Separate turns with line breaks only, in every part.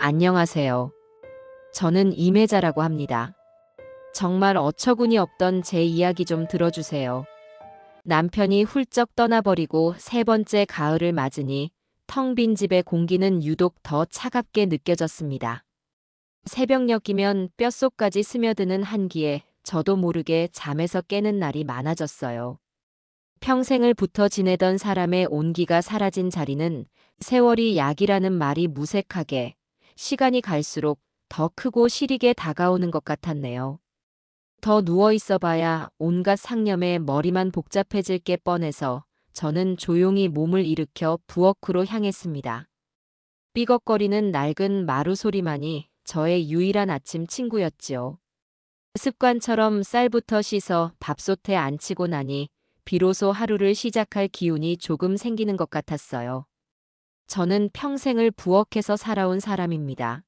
안녕하세요. 저는 임혜자라고 합니다. 정말 어처구니 없던 제 이야기 좀 들어주세요. 남편이 훌쩍 떠나버리고 세 번째 가을을 맞으니 텅 빈 집의 공기는 유독 더 차갑게 느껴졌습니다. 새벽녘이면 뼛속까지 스며드는 한기에 저도 모르게 잠에서 깨는 날이 많아졌어요. 평생을 붙어 지내던 사람의 온기가 사라진 자리는 세월이 약이라는 말이 무색하게 시간이 갈수록 더 크고 시리게 다가오는 것 같았네요. 더 누워 있어 봐야 온갖 상념에 머리만 복잡해질 게 뻔해서 저는 조용히 몸을 일으켜 부엌으로 향했습니다. 삐걱거리는 낡은 마루 소리만이 저의 유일한 아침 친구였지요. 습관처럼 쌀부터 씻어 밥솥에 앉히고 나니 비로소 하루를 시작할 기운이 조금 생기는 것 같았어요. 저는 평생을 부엌에서 살아온 사람입니다.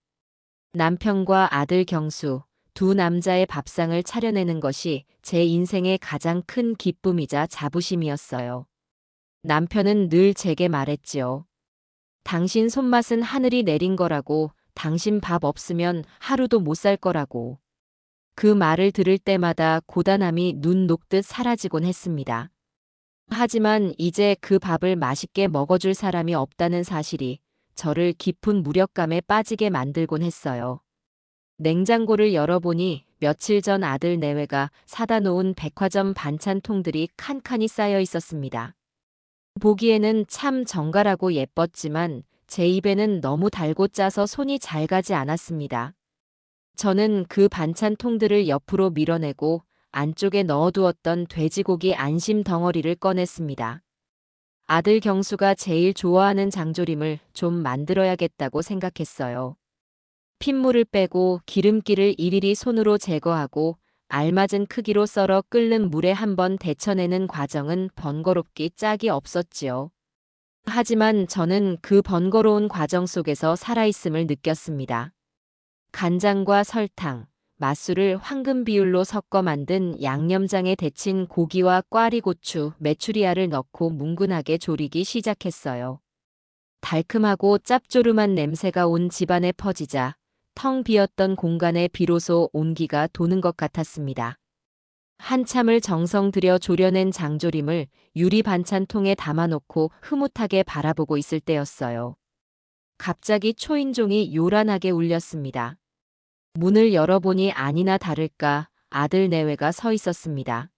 남편과 아들 경수, 두 남자의 밥상을 차려내는 것이 제 인생의 가장 큰 기쁨이자 자부심이었어요. 남편은 늘 제게 말했지요. 당신 손맛은 하늘이 내린 거라고, 당신 밥 없으면 하루도 못 살 거라고. 그 말을 들을 때마다 고단함이 눈 녹듯 사라지곤 했습니다. 하지만 이제 그 밥을 맛있게 먹어줄 사람이 없다는 사실이 저를 깊은 무력감에 빠지게 만들곤 했어요. 냉장고를 열어보니 며칠 전 아들 내외가 사다 놓은 백화점 반찬통들이 칸칸이 쌓여 있었습니다. 보기에는 참 정갈하고 예뻤지만 제 입에는 너무 달고 짜서 손이 잘 가지 않았습니다. 저는 그 반찬통들을 옆으로 밀어내고 안쪽에 넣어두었던 돼지고기 안심 덩어리를 꺼냈습니다. 아들 경수가 제일 좋아하는 장조림을 좀 만들어야겠다고 생각했어요. 핏물을 빼고 기름기를 일일이 손으로 제거하고 알맞은 크기로 썰어 끓는 물에 한번 데쳐내는 과정은 번거롭기 짝이 없었지요. 하지만 저는 그 번거로운 과정 속에서 살아있음을 느꼈습니다. 간장과 설탕, 맛술을 황금 비율로 섞어 만든 양념장에 데친 고기와 꽈리고추, 메추리알을 넣고 뭉근하게 졸이기 시작했어요. 달큼하고 짭조름한 냄새가 온 집안에 퍼지자 텅 비었던 공간에 비로소 온기가 도는 것 같았습니다. 한참을 정성 들여 졸여낸 장조림을 유리 반찬통에 담아놓고 흐뭇하게 바라보고 있을 때였어요. 갑자기 초인종이 요란하게 울렸습니다. 문을 열어보니 아니나 다를까 아들 내외가 서 있었습니다.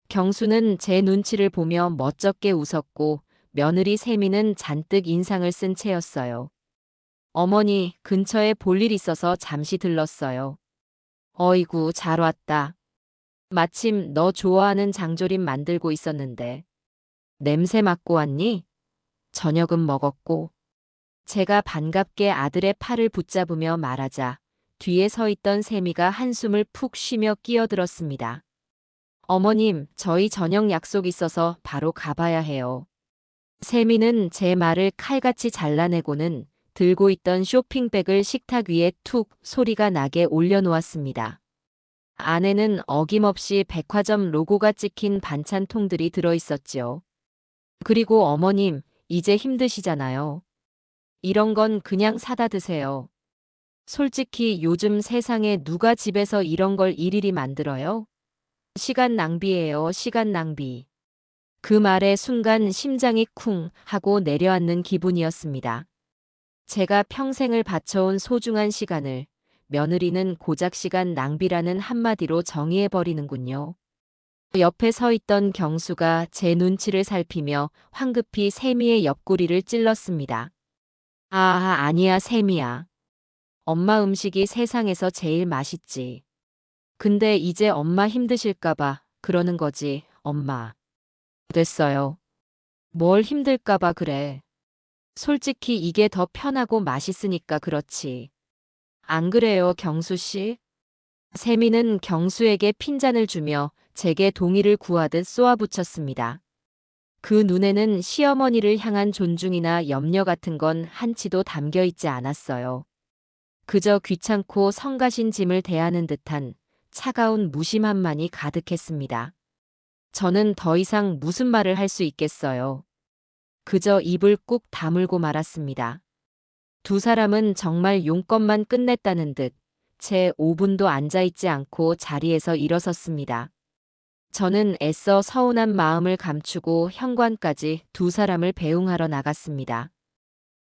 경수는 제 눈치를 보며 멋쩍게 웃었고 며느리 세미는 잔뜩 인상을 쓴 채였어요. 어머니, 근처에 볼 일 있어서 잠시 들렀어요. 어이구, 잘 왔다. 마침 너 좋아하는 장조림 만들고 있었는데. 냄새 맡고 왔니? 저녁은 먹었고. 제가 반갑게 아들의 팔을 붙잡으며 말하자 뒤에 서 있던 세미가 한숨을 푹 쉬며 끼어들었습니다. 어머님, 저희 저녁 약속 있어서 바로 가봐야 해요. 세미는 제 말을 칼같이 잘라내고는 들고 있던 쇼핑백을 식탁 위에 툭 소리가 나게 올려놓았습니다. 안에는 어김없이 백화점 로고가 찍힌 반찬통들이 들어있었지요. 그리고 어머님, 이제 힘드시잖아요. 이런 건 그냥 사다 드세요. 솔직히 요즘 세상에 누가 집에서 이런 걸 일일이 만들어요? 시간 낭비예요, 시간 낭비. 그 말에 순간 심장이 쿵 하고 내려앉는 기분이었습니다. 제가 평생을 바쳐온 소중한 시간을 며느리는 고작 시간 낭비라는 한마디로 정의해버리는군요. 옆에 서 있던 경수가 제 눈치를 살피며 황급히 세미의 옆구리를 찔렀습니다. 아, 아니야, 세미야. 엄마 음식이 세상에서 제일 맛있지. 근데 이제 엄마 힘드실까봐 그러는 거지, 엄마. 됐어요. 뭘 힘들까봐 그래. 솔직히 이게 더 편하고 맛있으니까 그렇지. 안 그래요, 경수 씨? 세미는 경수에게 핀잔을 주며 제게 동의를 구하듯 쏘아붙였습니다. 그 눈에는 시어머니를 향한 존중이나 염려 같은 건 한치도 담겨 있지 않았어요. 그저 귀찮고 성가신 짐을 대하는 듯한 차가운 무심함만이 가득했습니다. 저는 더 이상 무슨 말을 할 수 있겠어요. 그저 입을 꾹 다물고 말았습니다. 두 사람은 정말 용건만 끝냈다는 듯 채 5분도 앉아있지 않고 자리에서 일어섰습니다. 저는 애써 서운한 마음을 감추고 현관까지 두 사람을 배웅하러 나갔습니다.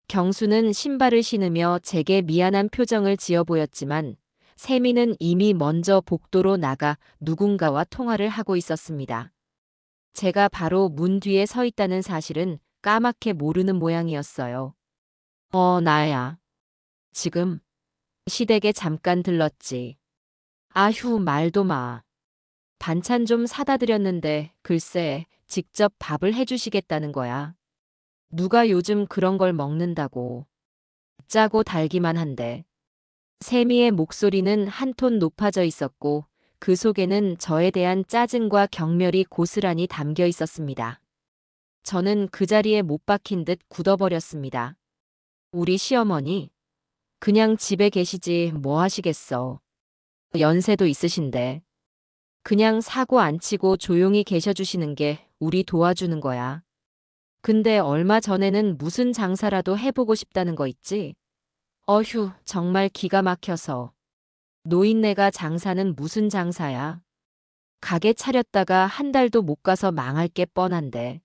경수는 신발을 신으며 제게 미안한 표정을 지어 보였지만 세미는 이미 먼저 복도로 나가 누군가와 통화를 하고 있었습니다. 제가 바로 문 뒤에 서 있다는 사실은 까맣게 모르는 모양이었어요. 나야. 지금 시댁에 잠깐 들렀지. 아휴, 말도 마. 반찬 좀 사다 드렸는데 글쎄 직접 밥을 해주시겠다는 거야. 누가 요즘 그런 걸 먹는다고. 짜고 달기만 한데. 세미의 목소리는 한 톤 높아져 있었고 그 속에는 저에 대한 짜증과 경멸이 고스란히 담겨 있었습니다. 저는 그 자리에 못 박힌 듯 굳어버렸습니다. 우리 시어머니? 그냥 집에 계시지 뭐 하시겠어. 연세도 있으신데. 그냥 사고 안 치고 조용히 계셔주시는 게 우리 도와주는 거야. 근데 얼마 전에는 무슨 장사라도 해보고 싶다는 거 있지? 어휴, 정말 기가 막혀서. 노인네가 장사는 무슨 장사야? 가게 차렸다가 한 달도 못 가서 망할 게 뻔한데.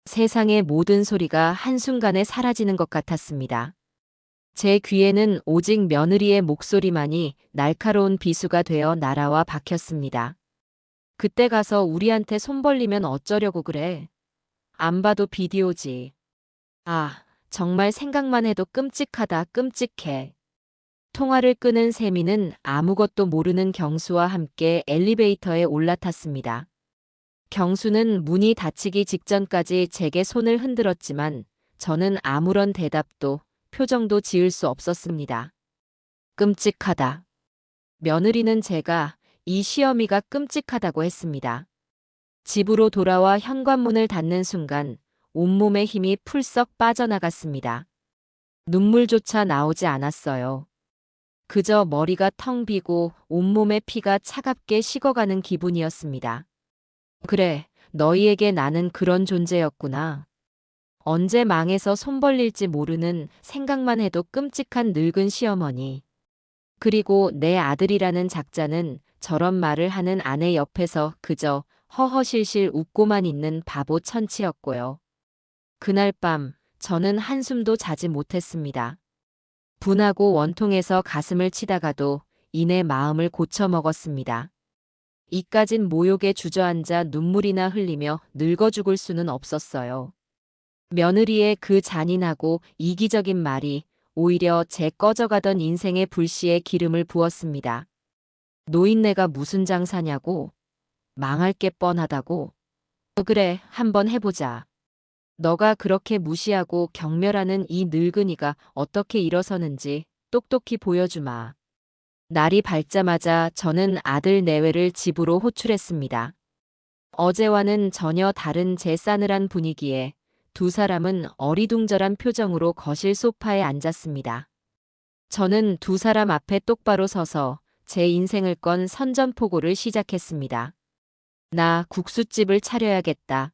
세상의 모든 소리가 한순간에 사라지는 것 같았습니다. 제 귀에는 오직 며느리의 목소리만이 날카로운 비수가 되어 날아와 박혔습니다. 그때 가서 우리한테 손 벌리면 어쩌려고 그래? 안 봐도 비디오지. 아, 정말 생각만 해도 끔찍하다, 끔찍해. 통화를 끄는 세미는 아무것도 모르는 경수와 함께 엘리베이터에 올라탔습니다. 경수는 문이 닫히기 직전까지 제게 손을 흔들었지만 저는 아무런 대답도 표정도 지을 수 없었습니다. 끔찍하다. 며느리는 제가 이 시어미가 끔찍하다고 했습니다. 집으로 돌아와 현관문을 닫는 순간 온몸의 힘이 풀썩 빠져나갔습니다. 눈물조차 나오지 않았어요. 그저 머리가 텅 비고 온몸의 피가 차갑게 식어가는 기분이었습니다. 그래, 너희에게 나는 그런 존재였구나. 언제 망해서 손 벌릴지 모르는 생각만 해도 끔찍한 늙은 시어머니. 그리고 내 아들이라는 작자는 저런 말을 하는 아내 옆에서 그저 허허실실 웃고만 있는 바보 천치였고요. 그날 밤 저는 한숨도 자지 못했습니다. 분하고 원통해서 가슴을 치다가도 이내 마음을 고쳐먹었습니다. 이까진 모욕에 주저앉아 눈물이나 흘리며 늙어 죽을 수는 없었어요. 며느리의 그 잔인하고 이기적인 말이 오히려 제 꺼져가던 인생의 불씨에 기름을 부었습니다. 노인네가 무슨 장사냐고? 망할 게 뻔하다고? 그래, 한번 해보자. 너가 그렇게 무시하고 경멸하는 이 늙은이가 어떻게 일어서는지 똑똑히 보여주마. 날이 밝자마자 저는 아들 내외를 집으로 호출했습니다. 어제와는 전혀 다른 제 싸늘한 분위기에 두 사람은 어리둥절한 표정으로 거실 소파에 앉았습니다. 저는 두 사람 앞에 똑바로 서서 제 인생을 건 선전포고를 시작했습니다. 나 국수집을 차려야겠다.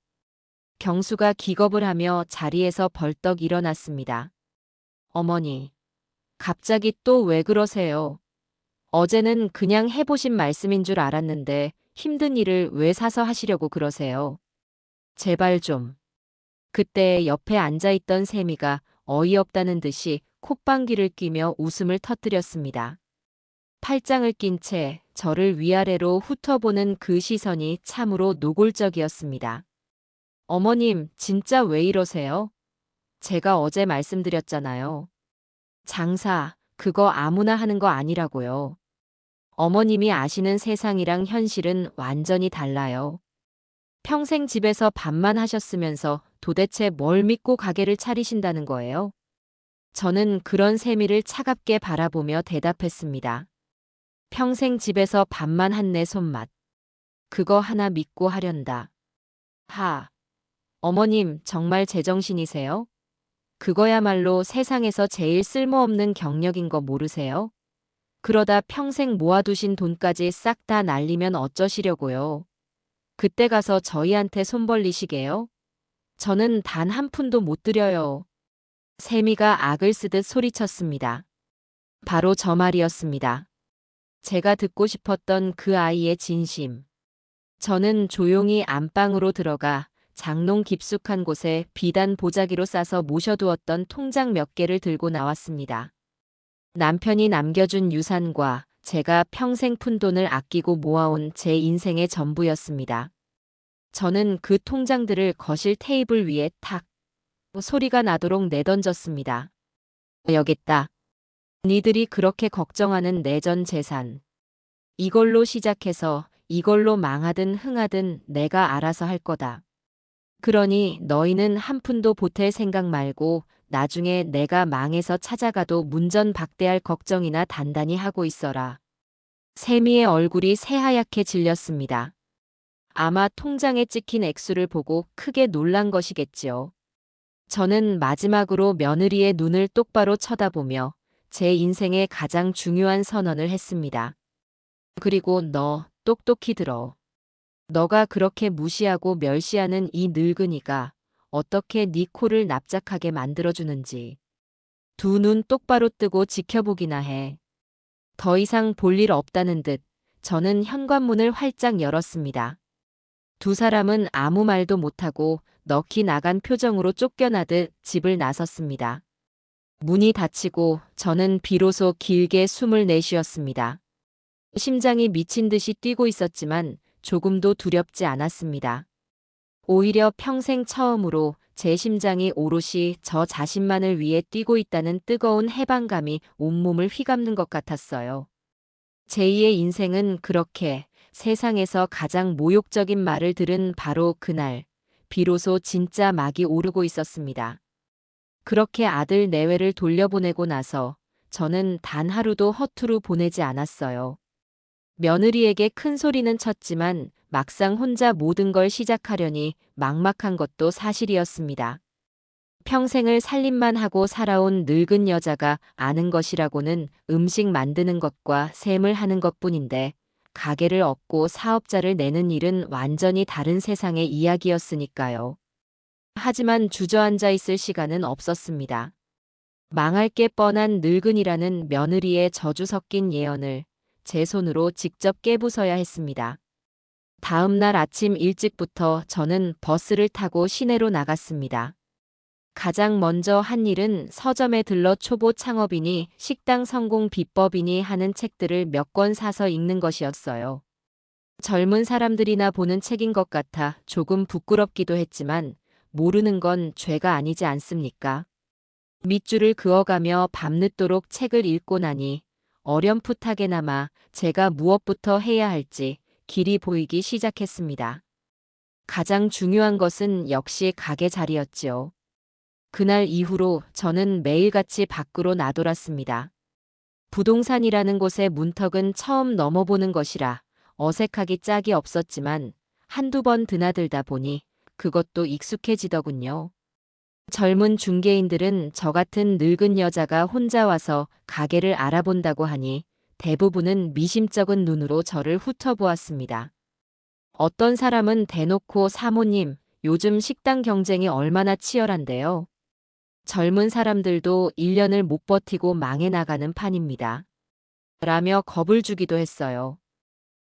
경수가 기겁을 하며 자리에서 벌떡 일어났습니다. 어머니, 갑자기 또 왜 그러세요? 어제는 그냥 해보신 말씀인 줄 알았는데 힘든 일을 왜 사서 하시려고 그러세요? 제발 좀. 그때 옆에 앉아있던 세미가 어이없다는 듯이 콧방귀를 뀌며 웃음을 터뜨렸습니다. 팔짱을 낀 채 저를 위아래로 훑어보는 그 시선이 참으로 노골적이었습니다. 어머님, 진짜 왜 이러세요? 제가 어제 말씀드렸잖아요. 장사, 그거 아무나 하는 거 아니라고요. 어머님이 아시는 세상이랑 현실은 완전히 달라요. 평생 집에서 밥만 하셨으면서 도대체 뭘 믿고 가게를 차리신다는 거예요? 저는 그런 세미를 차갑게 바라보며 대답했습니다. 평생 집에서 밥만 한 내 손맛. 그거 하나 믿고 하련다. 어머님 정말 제정신이세요? 그거야말로 세상에서 제일 쓸모없는 경력인 거 모르세요? 그러다 평생 모아두신 돈까지 싹 다 날리면 어쩌시려고요? 그때 가서 저희한테 손 벌리시게요? 저는 단 한 푼도 못 드려요. 세미가 악을 쓰듯 소리쳤습니다. 바로 저 말이었습니다. 제가 듣고 싶었던 그 아이의 진심. 저는 조용히 안방으로 들어가 장롱 깊숙한 곳에 비단 보자기로 싸서 모셔두었던 통장 몇 개를 들고 나왔습니다. 남편이 남겨준 유산과 제가 평생 푼돈을 아끼고 모아온 제 인생의 전부였습니다. 저는 그 통장들을 거실 테이블 위에 탁 소리가 나도록 내던졌습니다. 여깄다. 니들이 그렇게 걱정하는 내 전 재산. 이걸로 시작해서 이걸로 망하든 흥하든 내가 알아서 할 거다. 그러니 너희는 한 푼도 보탤 생각 말고 나중에 내가 망해서 찾아가도 문전박대할 걱정이나 단단히 하고 있어라. 세미의 얼굴이 새하얗게 질렸습니다. 아마 통장에 찍힌 액수를 보고 크게 놀란 것이겠지요. 저는 마지막으로 며느리의 눈을 똑바로 쳐다보며 제 인생의 가장 중요한 선언을 했습니다. 그리고 너 똑똑히 들어. 너가 그렇게 무시하고 멸시하는 이 늙은이가 어떻게 네 코를 납작하게 만들어주는지 두 눈 똑바로 뜨고 지켜보기나 해. 더 이상 볼 일 없다는 듯 저는 현관문을 활짝 열었습니다. 두 사람은 아무 말도 못하고 넋이 나간 표정으로 쫓겨나듯 집을 나섰습니다. 문이 닫히고 저는 비로소 길게 숨을 내쉬었습니다. 심장이 미친 듯이 뛰고 있었지만 조금도 두렵지 않았습니다. 오히려 평생 처음으로 제 심장이 오롯이 저 자신만을 위해 뛰고 있다는 뜨거운 해방감이 온몸을 휘감는 것 같았어요. 제2의 인생은 그렇게 세상에서 가장 모욕적인 말을 들은 바로 그날, 비로소 진짜 막이 오르고 있었습니다. 그렇게 아들 내외를 돌려보내고 나서 저는 단 하루도 허투루 보내지 않았어요. 며느리에게 큰 소리는 쳤지만 막상 혼자 모든 걸 시작하려니 막막한 것도 사실이었습니다. 평생을 살림만 하고 살아온 늙은 여자가 아는 것이라고는 음식 만드는 것과 셈을 하는 것뿐인데 가게를 얻고 사업자를 내는 일은 완전히 다른 세상의 이야기였으니까요. 하지만 주저앉아 있을 시간은 없었습니다. 망할 게 뻔한 늙은이라는 며느리의 저주 섞인 예언을 제 손으로 직접 깨부숴야 했습니다. 다음 날 아침 일찍부터 저는 버스를 타고 시내로 나갔습니다. 가장 먼저 한 일은 서점에 들러 초보 창업이니 식당 성공 비법이니 하는 책들을 몇 권 사서 읽는 것이었어요. 젊은 사람들이나 보는 책인 것 같아 조금 부끄럽기도 했지만 모르는 건 죄가 아니지 않습니까? 밑줄을 그어가며 밤늦도록 책을 읽고 나니 어렴풋하게나마 제가 무엇부터 해야 할지 길이 보이기 시작했습니다. 가장 중요한 것은 역시 가게 자리였지요. 그날 이후로 저는 매일같이 밖으로 나돌았습니다. 부동산이라는 곳의 문턱은 처음 넘어보는 것이라 어색하기 짝이 없었지만 한두 번 드나들다 보니 그것도 익숙해지더군요. 젊은 중개인들은 저 같은 늙은 여자가 혼자 와서 가게를 알아본다고 하니 대부분은 미심쩍은 눈으로 저를 훑어보았습니다. 어떤 사람은 대놓고 사모님, 요즘 식당 경쟁이 얼마나 치열한데요. 젊은 사람들도 1년을 못 버티고 망해 나가는 판입니다. 라며 겁을 주기도 했어요.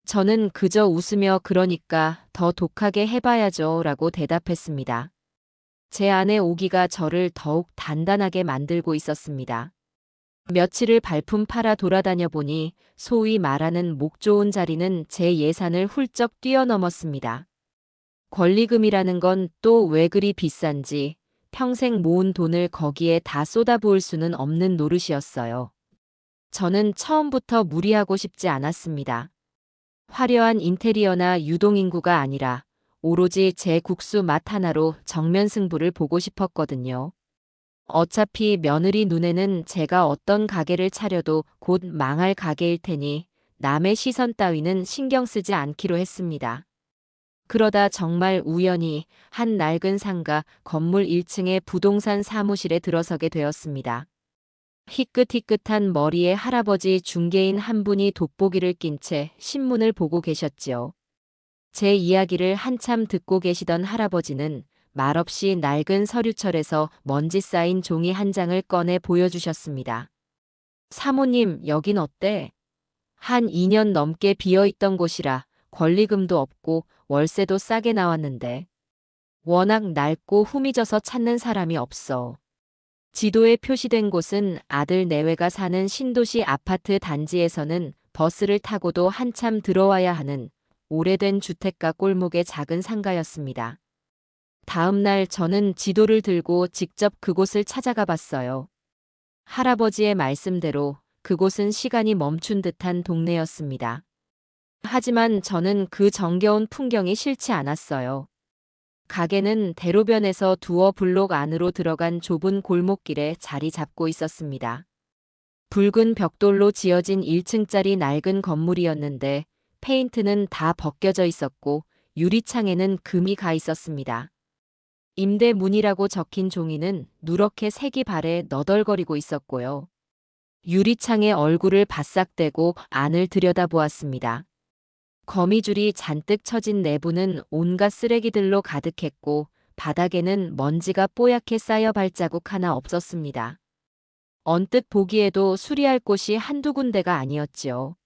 저는 그저 웃으며 그러니까 더 독하게 해봐야죠 라고 대답했습니다. 제 안의 오기가 저를 더욱 단단하게 만들고 있었습니다. 며칠을 발품 팔아 돌아다녀 보니 소위 말하는 목 좋은 자리는 제 예산을 훌쩍 뛰어넘었습니다. 권리금이라는 건 또 왜 그리 비싼지 평생 모은 돈을 거기에 다 쏟아부을 수는 없는 노릇이었어요. 저는 처음부터 무리하고 싶지 않았습니다. 화려한 인테리어나 유동인구가 아니라 오로지 제 국수 맛 하나로 정면 승부를 보고 싶었거든요. 어차피 며느리 눈에는 제가 어떤 가게를 차려도 곧 망할 가게일 테니 남의 시선 따위는 신경 쓰지 않기로 했습니다. 그러다 정말 우연히 한 낡은 상가 건물 1층의 부동산 사무실에 들어서게 되었습니다. 희끗희끗한 머리의 할아버지 중개인 한 분이 돋보기를 낀 채 신문을 보고 계셨지요. 제 이야기를 한참 듣고 계시던 할아버지는 말없이 낡은 서류철에서 먼지 쌓인 종이 한 장을 꺼내 보여주셨습니다. 사모님, 여긴 어때? 한 2년 넘게 비어있던 곳이라 권리금도 없고 월세도 싸게 나왔는데 워낙 낡고 후미져서 찾는 사람이 없어. 지도에 표시된 곳은 아들 내외가 사는 신도시 아파트 단지에서는 버스를 타고도 한참 들어와야 하는 오래된 주택가 골목의 작은 상가였습니다. 다음 날 저는 지도를 들고 직접 그곳을 찾아가 봤어요. 할아버지의 말씀대로 그곳은 시간이 멈춘 듯한 동네였습니다. 하지만 저는 그 정겨운 풍경이 싫지 않았어요. 가게는 대로변에서 두어 블록 안으로 들어간 좁은 골목길에 자리 잡고 있었습니다. 붉은 벽돌로 지어진 1층짜리 낡은 건물이었는데 페인트는 다 벗겨져 있었고 유리창에는 금이 가 있었습니다. 임대문이라고 적힌 종이는 누렇게 색이 바래 너덜거리고 있었고요. 유리창에 얼굴을 바싹 대고 안을 들여다보았습니다. 거미줄이 잔뜩 쳐진 내부는 온갖 쓰레기들로 가득했고 바닥에는 먼지가 뽀얗게 쌓여 발자국 하나 없었습니다. 언뜻 보기에도 수리할 곳이 한두 군데가 아니었지요.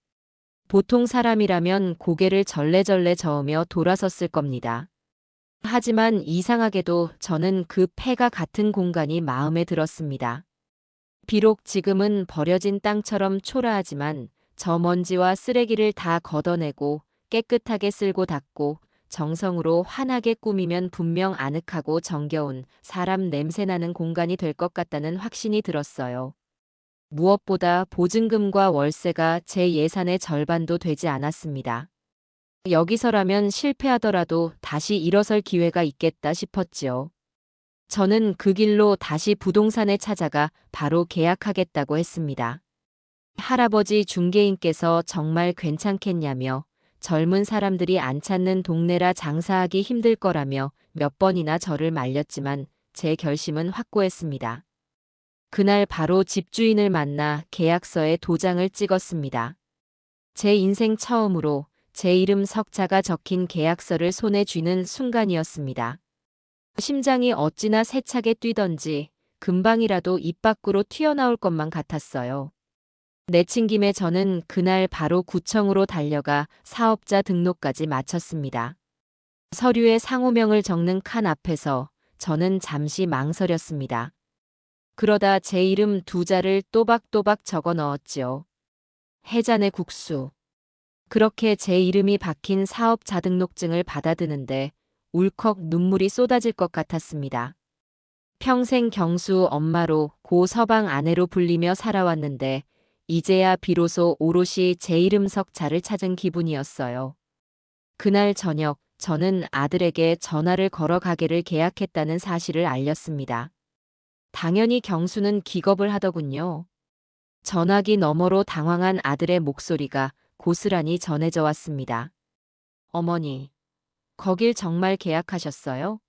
보통 사람이라면 고개를 절레절레 저으며 돌아섰을 겁니다. 하지만 이상하게도 저는 그 폐가 같은 공간이 마음에 들었습니다. 비록 지금은 버려진 땅처럼 초라하지만 저 먼지와 쓰레기를 다 걷어내고 깨끗하게 쓸고 닦고 정성으로 환하게 꾸미면 분명 아늑하고 정겨운 사람 냄새나는 공간이 될 것 같다는 확신이 들었어요. 무엇보다 보증금과 월세가 제 예산의 절반도 되지 않았습니다. 여기서라면 실패하더라도 다시 일어설 기회가 있겠다 싶었지요. 저는 그 길로 다시 부동산에 찾아가 바로 계약하겠다고 했습니다. 할아버지 중개인께서 정말 괜찮겠냐며 젊은 사람들이 안 찾는 동네라 장사하기 힘들 거라며 몇 번이나 저를 말렸지만 제 결심은 확고했습니다. 그날 바로 집주인을 만나 계약서에 도장을 찍었습니다. 제 인생 처음으로 제 이름 석자가 적힌 계약서를 손에 쥐는 순간이었습니다. 심장이 어찌나 세차게 뛰던지 금방이라도 입 밖으로 튀어나올 것만 같았어요. 내친 김에 저는 그날 바로 구청으로 달려가 사업자 등록까지 마쳤습니다. 서류에 상호명을 적는 칸 앞에서 저는 잠시 망설였습니다. 그러다 제 이름 2자를 또박또박 적어 넣었지요. 해잔의 국수. 그렇게 제 이름이 박힌 사업자 등록증을 받아드는데 울컥 눈물이 쏟아질 것 같았습니다. 평생 경수 엄마로 고 서방 아내로 불리며 살아왔는데 이제야 비로소 오롯이 제 이름 석자를 찾은 기분이었어요. 그날 저녁 저는 아들에게 전화를 걸어 가게를 계약했다는 사실을 알렸습니다. 당연히 경수는 기겁을 하더군요. 전화기 너머로 당황한 아들의 목소리가 고스란히 전해져 왔습니다. 어머니, 거길 정말 계약하셨어요?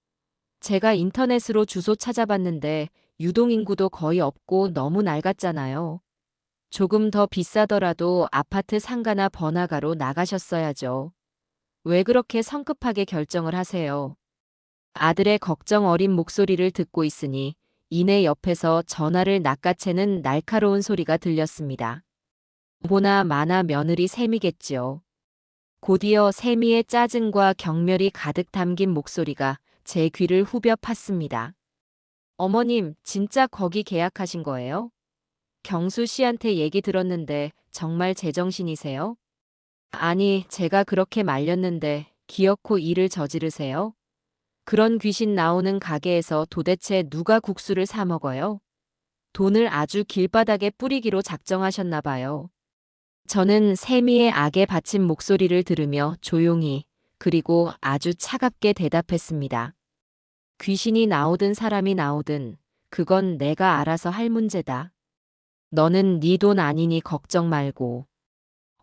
제가 인터넷으로 주소 찾아봤는데 유동인구도 거의 없고 너무 낡았잖아요. 조금 더 비싸더라도 아파트 상가나 번화가로 나가셨어야죠. 왜 그렇게 성급하게 결정을 하세요? 아들의 걱정 어린 목소리를 듣고 있으니 이내 옆에서 전화를 낚아채는 날카로운 소리가 들렸습니다. 보나 마나 며느리 샘이겠지요. 곧이어 세미의 짜증과 경멸이 가득 담긴 목소리가 제 귀를 후벼 팠습니다. 어머님, 진짜 거기 계약하신 거예요? 경수 씨한테 얘기 들었는데 정말 제정신이세요? 아니, 제가 그렇게 말렸는데 기어코 일을 저지르세요? 그런 귀신 나오는 가게에서 도대체 누가 국수를 사 먹어요? 돈을 아주 길바닥에 뿌리기로 작정하셨나 봐요. 저는 세미의 악에 받친 목소리를 들으며 조용히 그리고 아주 차갑게 대답했습니다. 귀신이 나오든 사람이 나오든 그건 내가 알아서 할 문제다. 너는 네 돈 아니니 걱정 말고.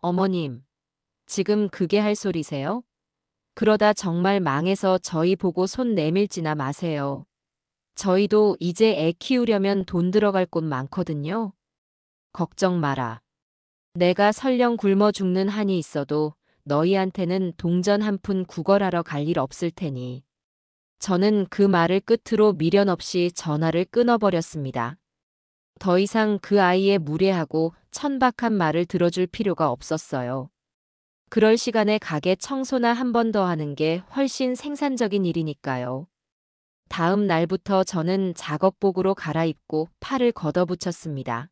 어머님, 지금 그게 할 소리세요? 그러다 정말 망해서 저희 보고 손 내밀지나 마세요. 저희도 이제 애 키우려면 돈 들어갈 곳 많거든요. 걱정 마라. 내가 설령 굶어 죽는 한이 있어도 너희한테는 동전 한 푼 구걸하러 갈 일 없을 테니. 저는 그 말을 끝으로 미련 없이 전화를 끊어버렸습니다. 더 이상 그 아이의 무례하고 천박한 말을 들어줄 필요가 없었어요. 그럴 시간에 가게 청소나 한 번 더 하는 게 훨씬 생산적인 일이니까요. 다음 날부터 저는 작업복으로 갈아입고 팔을 걷어붙였습니다.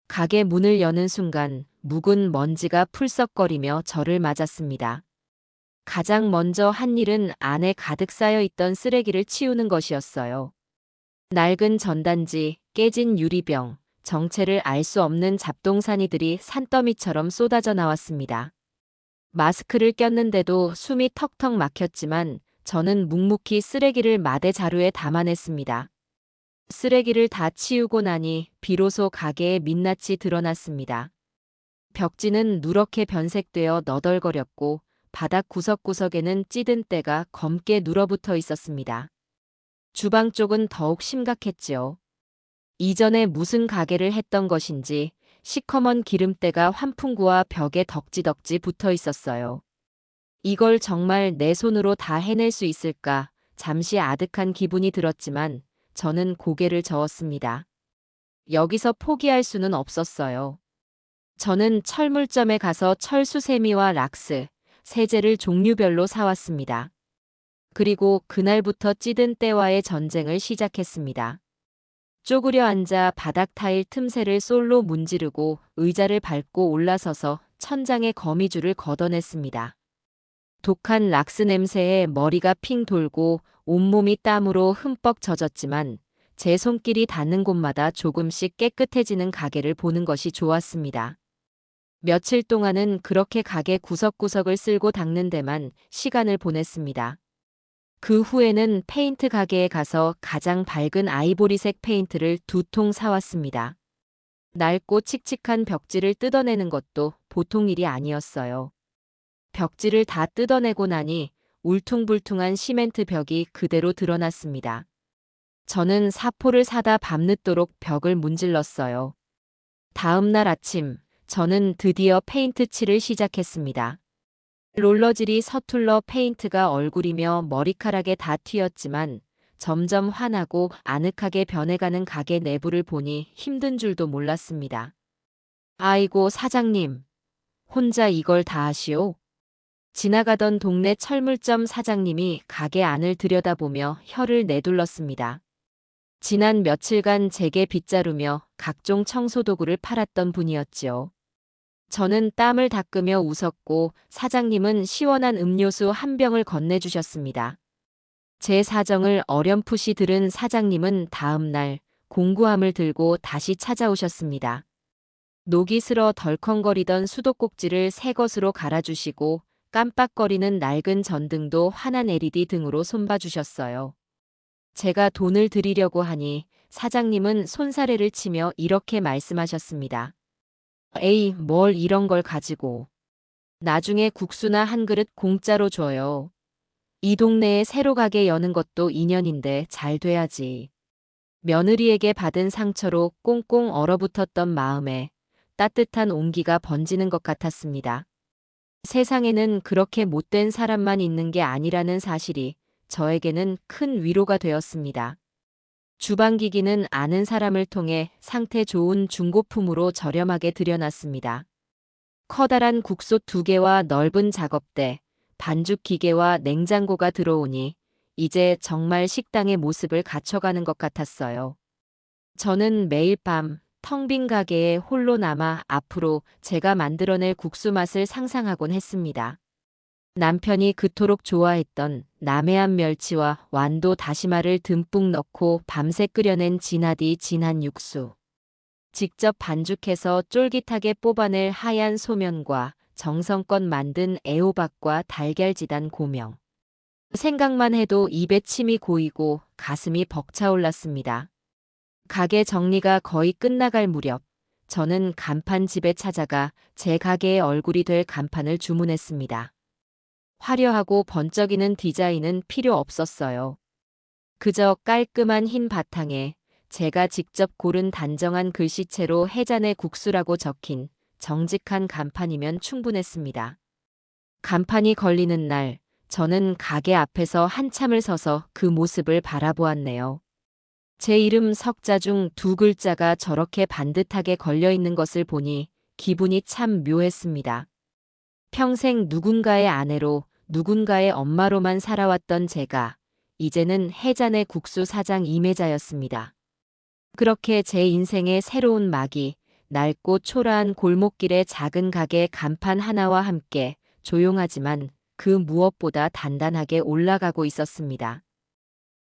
가게 문을 여는 순간 묵은 먼지가 풀썩거리며 저를 맞았습니다. 가장 먼저 한 일은 안에 가득 쌓여 있던 쓰레기를 치우는 것이었어요. 낡은 전단지, 깨진 유리병, 정체를 알 수 없는 잡동사니들이 산더미처럼 쏟아져 나왔습니다. 마스크를 꼈는데도 숨이 턱턱 막혔지만 저는 묵묵히 쓰레기를 마대 자루에 담아냈습니다. 쓰레기를 다 치우고 나니 비로소 가게의 민낯이 드러났습니다. 벽지는 누렇게 변색되어 너덜거렸고 바닥 구석구석에는 찌든 때가 검게 눌어붙어 있었습니다. 주방 쪽은 더욱 심각했지요. 이전에 무슨 가게를 했던 것인지 시커먼 기름때가 환풍구와 벽에 덕지덕지 붙어 있었어요. 이걸 정말 내 손으로 다 해낼 수 있을까? 잠시 아득한 기분이 들었지만 저는 고개를 저었습니다. 여기서 포기할 수는 없었어요. 저는 철물점에 가서 철수세미와 락스, 세제를 종류별로 사왔습니다. 그리고 그날부터 찌든 때와의 전쟁을 시작했습니다. 쪼그려 앉아 바닥 타일 틈새를 솔로 문지르고 의자를 밟고 올라서서 천장의 거미줄을 걷어냈습니다. 독한 락스 냄새에 머리가 핑 돌고 온몸이 땀으로 흠뻑 젖었지만 제 손길이 닿는 곳마다 조금씩 깨끗해지는 가게를 보는 것이 좋았습니다. 며칠 동안은 그렇게 가게 구석구석을 쓸고 닦는 데만 시간을 보냈습니다. 그 후에는 페인트 가게에 가서 가장 밝은 아이보리색 페인트를 2통 사왔습니다. 낡고 칙칙한 벽지를 뜯어내는 것도 보통 일이 아니었어요. 벽지를 다 뜯어내고 나니 울퉁불퉁한 시멘트 벽이 그대로 드러났습니다. 저는 사포를 사다 밤늦도록 벽을 문질렀어요. 다음 날 아침, 저는 드디어 페인트 칠을 시작했습니다. 롤러질이 서툴러 페인트가 얼굴이며 머리카락에 다 튀었지만 점점 환하고 아늑하게 변해가는 가게 내부를 보니 힘든 줄도 몰랐습니다. 아이고 사장님, 혼자 이걸 다 하시오? 지나가던 동네 철물점 사장님이 가게 안을 들여다보며 혀를 내둘렀습니다. 지난 며칠간 제게 빗자루며 각종 청소도구를 팔았던 분이었지요. 저는 땀을 닦으며 웃었고 사장님은 시원한 음료수 한 병을 건네주셨습니다. 제 사정을 어렴풋이 들은 사장님은 다음 날 공구함을 들고 다시 찾아오셨습니다. 녹이 슬어 덜컹거리던 수도꼭지를 새 것으로 갈아주시고 깜빡거리는 낡은 전등도 환한 LED 등으로 손봐주셨어요. 제가 돈을 드리려고 하니 사장님은 손사래를 치며 이렇게 말씀하셨습니다. 에이, 뭘 이런 걸 가지고. 나중에 국수나 한 그릇 공짜로 줘요. 이 동네에 새로 가게 여는 것도 인연인데 잘 돼야지. 며느리에게 받은 상처로 꽁꽁 얼어붙었던 마음에 따뜻한 온기가 번지는 것 같았습니다. 세상에는 그렇게 못된 사람만 있는 게 아니라는 사실이 저에게는 큰 위로가 되었습니다. 주방기기는 아는 사람을 통해 상태 좋은 중고품으로 저렴하게 들여놨습니다. 커다란 국솥 2개와 넓은 작업대, 반죽 기계와 냉장고가 들어오니 이제 정말 식당의 모습을 갖춰가는 것 같았어요. 저는 매일 밤 텅 빈 가게에 홀로 남아 앞으로 제가 만들어낼 국수 맛을 상상하곤 했습니다. 남편이 그토록 좋아했던 남해안 멸치와 완도 다시마를 듬뿍 넣고 밤새 끓여낸 진하디 진한 육수. 직접 반죽해서 쫄깃하게 뽑아낼 하얀 소면과 정성껏 만든 애호박과 달걀 지단 고명. 생각만 해도 입에 침이 고이고 가슴이 벅차올랐습니다. 가게 정리가 거의 끝나갈 무렵, 저는 간판집에 찾아가 제 가게의 얼굴이 될 간판을 주문했습니다. 화려하고 번쩍이는 디자인은 필요 없었어요. 그저 깔끔한 흰 바탕에 제가 직접 고른 단정한 글씨체로 해잔의 국수라고 적힌 정직한 간판이면 충분했습니다. 간판이 걸리는 날, 저는 가게 앞에서 한참을 서서 그 모습을 바라보았네요. 제 이름 석자 중 두 글자가 저렇게 반듯하게 걸려 있는 것을 보니 기분이 참 묘했습니다. 평생 누군가의 아내로 누군가의 엄마로만 살아왔던 제가 이제는 해잔의 국수 사장 이매자였습니다. 그렇게 제 인생의 새로운 막이 낡고 초라한 골목길의 작은 가게 간판 하나와 함께 조용하지만 그 무엇보다 단단하게 올라가고 있었습니다.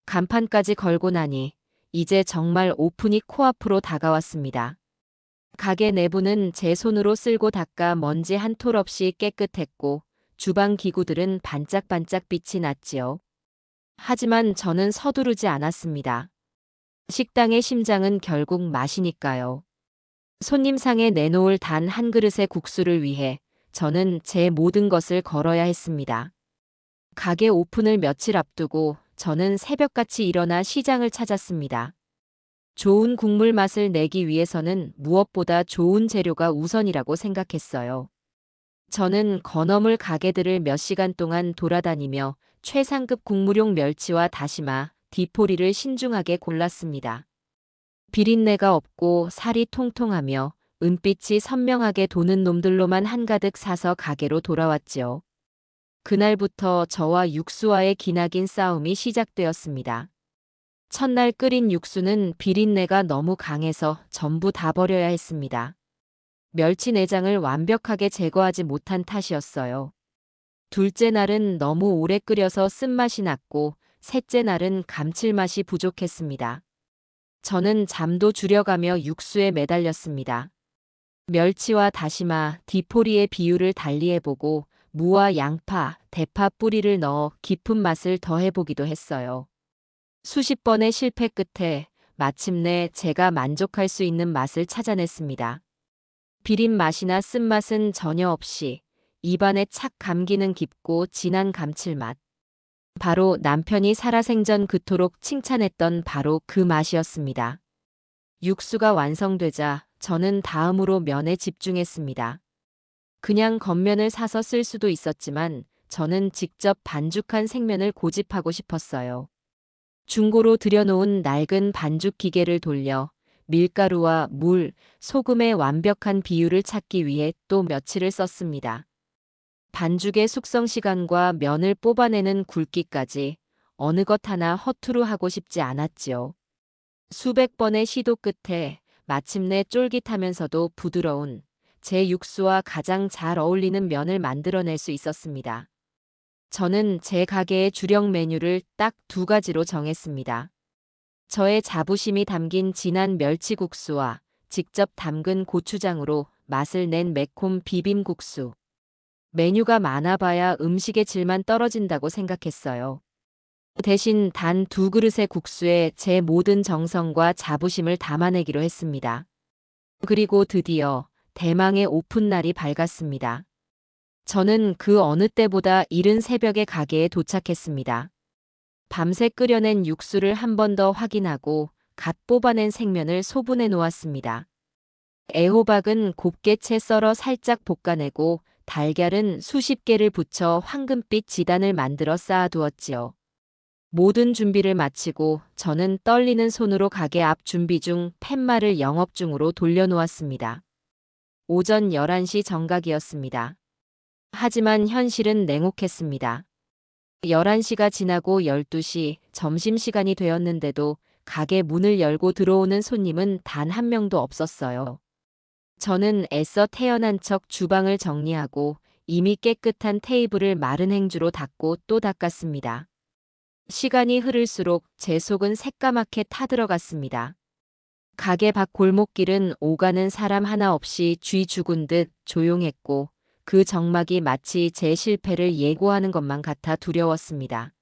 간판까지 걸고 나니 이제 정말 오픈이 코앞으로 다가왔습니다. 가게 내부는 제 손으로 쓸고 닦아 먼지 한 톨 없이 깨끗했고 주방 기구들은 반짝반짝 빛이 났지요. 하지만 저는 서두르지 않았습니다. 식당의 심장은 결국 맛이니까요. 손님상에 내놓을 단 한 그릇의 국수를 위해 저는 제 모든 것을 걸어야 했습니다. 가게 오픈을 며칠 앞두고 저는 새벽같이 일어나 시장을 찾았습니다. 좋은 국물 맛을 내기 위해서는 무엇보다 좋은 재료가 우선이라고 생각했어요. 저는 건어물 가게들을 몇 시간 동안 돌아다니며 최상급 국물용 멸치와 다시마, 디포리를 신중하게 골랐습니다. 비린내가 없고 살이 통통하며 은빛이 선명하게 도는 놈들로만 한가득 사서 가게로 돌아왔지요. 그날부터 저와 육수와의 기나긴 싸움이 시작되었습니다. 첫날 끓인 육수는 비린내가 너무 강해서 전부 다 버려야 했습니다. 멸치 내장을 완벽하게 제거하지 못한 탓이었어요. 둘째 날은 너무 오래 끓여서 쓴맛이 났고 셋째 날은 감칠맛이 부족했습니다. 저는 잠도 줄여가며 육수에 매달렸습니다. 멸치와 다시마, 디포리의 비율을 달리해보고 무와 양파, 대파 뿌리를 넣어 깊은 맛을 더해보기도 했어요. 수십 번의 실패 끝에 마침내 제가 만족할 수 있는 맛을 찾아냈습니다. 비린 맛이나 쓴맛은 전혀 없이 입안에 착 감기는 깊고 진한 감칠맛. 바로 남편이 살아생전 그토록 칭찬했던 바로 그 맛이었습니다. 육수가 완성되자 저는 다음으로 면에 집중했습니다. 그냥 겉면을 사서 쓸 수도 있었지만 저는 직접 반죽한 생면을 고집하고 싶었어요. 중고로 들여놓은 낡은 반죽 기계를 돌려 밀가루와 물, 소금의 완벽한 비율을 찾기 위해 또 며칠을 썼습니다. 반죽의 숙성 시간과 면을 뽑아내는 굵기까지 어느 것 하나 허투루 하고 싶지 않았지요. 수백 번의 시도 끝에 마침내 쫄깃하면서도 부드러운 제 육수와 가장 잘 어울리는 면을 만들어낼 수 있었습니다. 저는 제 가게의 주력 메뉴를 딱 두 가지로 정했습니다. 저의 자부심이 담긴 진한 멸치국수와 직접 담근 고추장으로 맛을 낸 매콤 비빔국수. 메뉴가 많아봐야 음식의 질만 떨어진다고 생각했어요. 대신 단 두 그릇의 국수에 제 모든 정성과 자부심을 담아내기로 했습니다. 그리고 드디어 대망의 오픈날이 밝았습니다. 저는 그 어느 때보다 이른 새벽에 가게에 도착했습니다. 밤새 끓여낸 육수를 한 번 더 확인하고 갓 뽑아낸 생면을 소분해 놓았습니다. 애호박은 곱게 채 썰어 살짝 볶아내고 달걀은 수십 개를 붙여 황금빛 지단을 만들어 쌓아두었지요. 모든 준비를 마치고 저는 떨리는 손으로 가게 앞 준비 중 팻말을 영업 중으로 돌려놓았습니다. 오전 11시 정각이었습니다. 하지만 현실은 냉혹했습니다. 11시가 지나고 12시 점심시간이 되었는데도 가게 문을 열고 들어오는 손님은 단 한 명도 없었어요. 저는 애써 태연한 척 주방을 정리하고 이미 깨끗한 테이블을 마른 행주로 닦고 또 닦았습니다. 시간이 흐를수록 제 속은 새까맣게 타들어갔습니다. 가게 밖 골목길은 오가는 사람 하나 없이 쥐 죽은 듯 조용했고 그 정막이 마치 제 실패를 예고하는 것만 같아 두려웠습니다.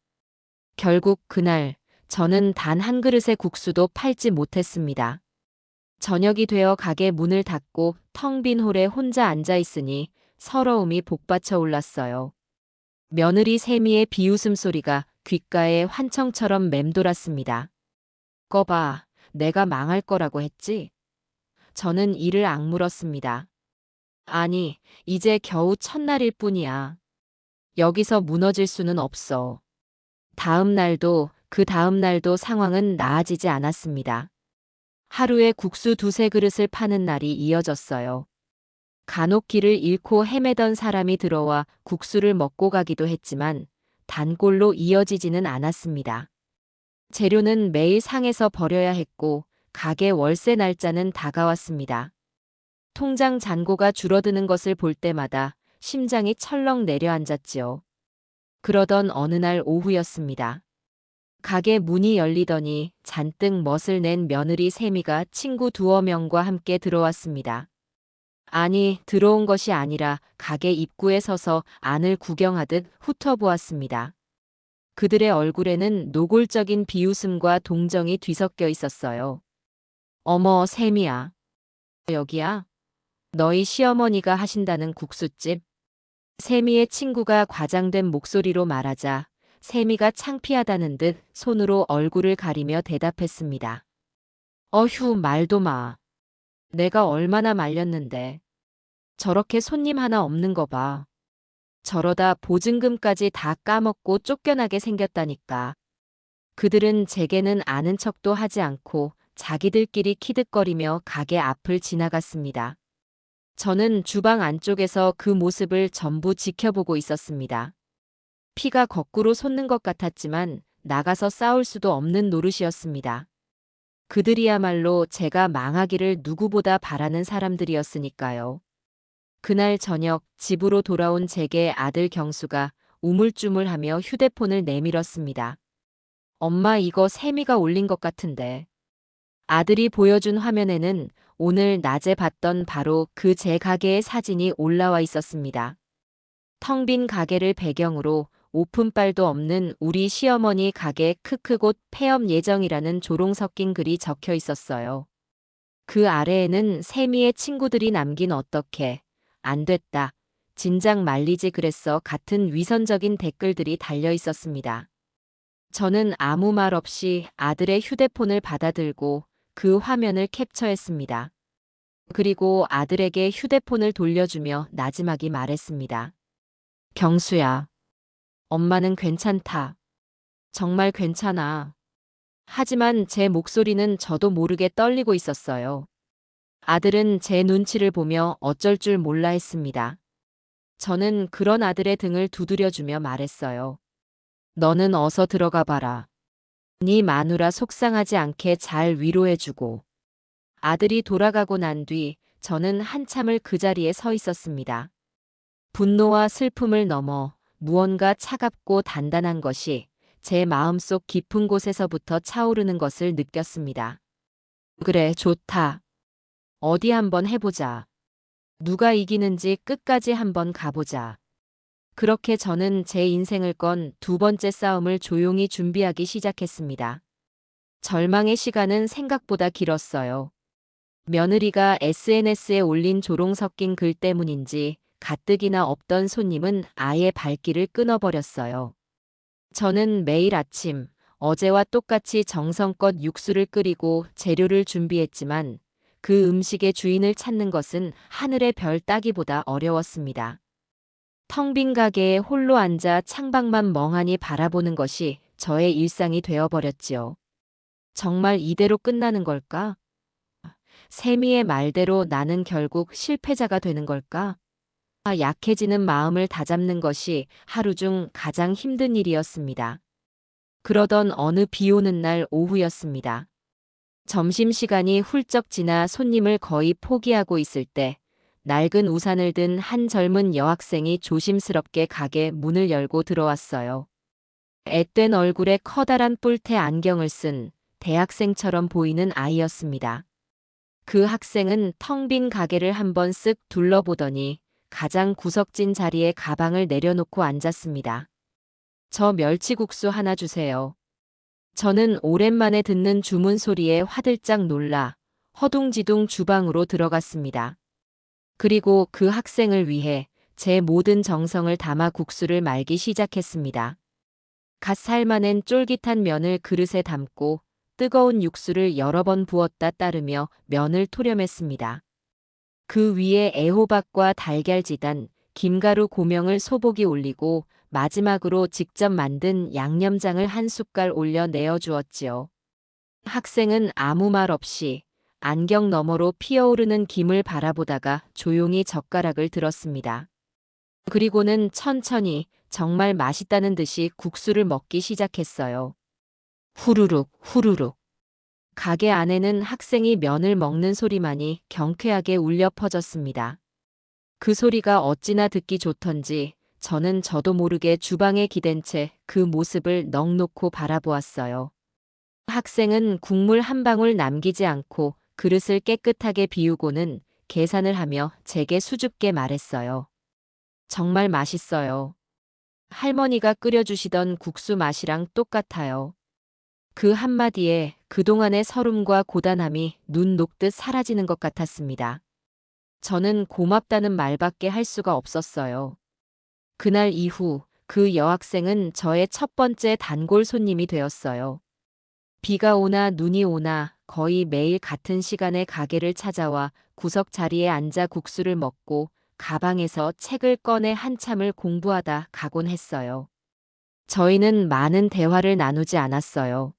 결국 그날 저는 단 한 그릇의 국수도 팔지 못했습니다. 저녁이 되어 가게 문을 닫고 텅 빈 홀에 혼자 앉아 있으니 서러움이 복받쳐 올랐어요. 며느리 세미의 비웃음 소리가 귓가에 환청처럼 맴돌았습니다. 꺼봐, 내가 망할 거라고 했지? 저는 이를 악물었습니다. 아니, 이제 겨우 첫날일 뿐이야. 여기서 무너질 수는 없어. 다음 날도 그 다음 날도 상황은 나아지지 않았습니다. 하루에 국수 두세 그릇을 파는 날이 이어졌어요. 간혹 길을 잃고 헤매던 사람이 들어와 국수를 먹고 가기도 했지만 단골로 이어지지는 않았습니다. 재료는 매일 상해서 버려야 했고 가게 월세 날짜는 다가왔습니다. 통장 잔고가 줄어드는 것을 볼 때마다 심장이 철렁 내려앉았지요. 그러던 어느 날 오후였습니다. 가게 문이 열리더니 잔뜩 멋을 낸 며느리 세미가 친구 두어 명과 함께 들어왔습니다. 아니, 들어온 것이 아니라 가게 입구에 서서 안을 구경하듯 훑어보았습니다. 그들의 얼굴에는 노골적인 비웃음과 동정이 뒤섞여 있었어요. 어머, 세미야. 여기야? 너희 시어머니가 하신다는 국수집? 세미의 친구가 과장된 목소리로 말하자 세미가 창피하다는 듯 손으로 얼굴을 가리며 대답했습니다. 어휴, 말도 마. 내가 얼마나 말렸는데. 저렇게 손님 하나 없는 거 봐. 저러다 보증금까지 다 까먹고 쫓겨나게 생겼다니까. 그들은 제게는 아는 척도 하지 않고 자기들끼리 키득거리며 가게 앞을 지나갔습니다. 저는 주방 안쪽에서 그 모습을 전부 지켜보고 있었습니다. 피가 거꾸로 솟는 것 같았지만 나가서 싸울 수도 없는 노릇이었습니다. 그들이야말로 제가 망하기를 누구보다 바라는 사람들이었으니까요. 그날 저녁 집으로 돌아온 제게 아들 경수가 우물쭈물하며 휴대폰을 내밀었습니다. 엄마, 이거 세미가 올린 것 같은데. 아들이 보여준 화면에는 오늘 낮에 봤던 바로 그 제 가게의 사진이 올라와 있었습니다. 텅 빈 가게를 배경으로 오픈빨도 없는 우리 시어머니 가게 크크 곧 폐업 예정이라는 조롱 섞인 글이 적혀 있었어요. 그 아래에는 세미의 친구들이 남긴 어떻게, 안 됐다, 진작 말리지 그랬어 같은 위선적인 댓글들이 달려 있었습니다. 저는 아무 말 없이 아들의 휴대폰을 받아들고 그 화면을 캡처했습니다. 그리고 아들에게 휴대폰을 돌려주며 나지막이 말했습니다. 경수야, 엄마는 괜찮다. 정말 괜찮아. 하지만 제 목소리는 저도 모르게 떨리고 있었어요. 아들은 제 눈치를 보며 어쩔 줄 몰라 했습니다. 저는 그런 아들의 등을 두드려주며 말했어요. 너는 어서 들어가 봐라. 네 마누라 속상하지 않게 잘 위로해주고. 아들이 돌아가고 난 뒤 저는 한참을 그 자리에 서 있었습니다. 분노와 슬픔을 넘어 무언가 차갑고 단단한 것이 제 마음속 깊은 곳에서부터 차오르는 것을 느꼈습니다. 그래, 좋다. 어디 한번 해보자. 누가 이기는지 끝까지 한번 가보자. 그렇게 저는 제 인생을 건 두 번째 싸움을 조용히 준비하기 시작했습니다. 절망의 시간은 생각보다 길었어요. 며느리가 SNS에 올린 조롱 섞인 글 때문인지 가뜩이나 없던 손님은 아예 발길을 끊어버렸어요. 저는 매일 아침 어제와 똑같이 정성껏 육수를 끓이고 재료를 준비했지만 그 음식의 주인을 찾는 것은 하늘의 별 따기보다 어려웠습니다. 텅 빈 가게에 홀로 앉아 창밖만 멍하니 바라보는 것이 저의 일상이 되어버렸지요. 정말 이대로 끝나는 걸까? 세미의 말대로 나는 결국 실패자가 되는 걸까? 약해지는 마음을 다잡는 것이 하루 중 가장 힘든 일이었습니다. 그러던 어느 비 오는 날 오후였습니다. 점심시간이 훌쩍 지나 손님을 거의 포기하고 있을 때 낡은 우산을 든 한 젊은 여학생이 조심스럽게 가게 문을 열고 들어왔어요. 앳된 얼굴에 커다란 뿔테 안경을 쓴 대학생처럼 보이는 아이였습니다. 그 학생은 텅 빈 가게를 한번 쓱 둘러보더니 가장 구석진 자리에 가방을 내려놓고 앉았습니다. 저 멸치국수 하나 주세요. 저는 오랜만에 듣는 주문 소리에 화들짝 놀라 허둥지둥 주방으로 들어갔습니다. 그리고 그 학생을 위해 제 모든 정성을 담아 국수를 말기 시작했습니다. 갓 삶아낸 쫄깃한 면을 그릇에 담고 뜨거운 육수를 여러 번 부었다 따르며 면을 토렴했습니다. 그 위에 애호박과 달걀지단, 김가루 고명을 소복이 올리고 마지막으로 직접 만든 양념장을 한 숟갈 올려 내어주었지요. 학생은 아무 말 없이 안경 너머로 피어오르는 김을 바라보다가 조용히 젓가락을 들었습니다. 그리고는 천천히 정말 맛있다는 듯이 국수를 먹기 시작했어요. 후루룩 후루룩. 가게 안에는 학생이 면을 먹는 소리만이 경쾌하게 울려 퍼졌습니다. 그 소리가 어찌나 듣기 좋던지 저는 저도 모르게 주방에 기댄 채 그 모습을 넋놓고 바라보았어요. 학생은 국물 한 방울 남기지 않고 그릇을 깨끗하게 비우고는 계산을 하며 제게 수줍게 말했어요. 정말 맛있어요. 할머니가 끓여주시던 국수 맛이랑 똑같아요. 그 한마디에 그동안의 서름과 고단함이 눈 녹듯 사라지는 것 같았습니다. 저는 고맙다는 말밖에 할 수가 없었어요. 그날 이후 그 여학생은 저의 첫 번째 단골 손님이 되었어요. 비가 오나 눈이 오나 거의 매일 같은 시간에 가게를 찾아와 구석 자리에 앉아 국수를 먹고 가방에서 책을 꺼내 한참을 공부하다 가곤 했어요. 저희는 많은 대화를 나누지 않았어요.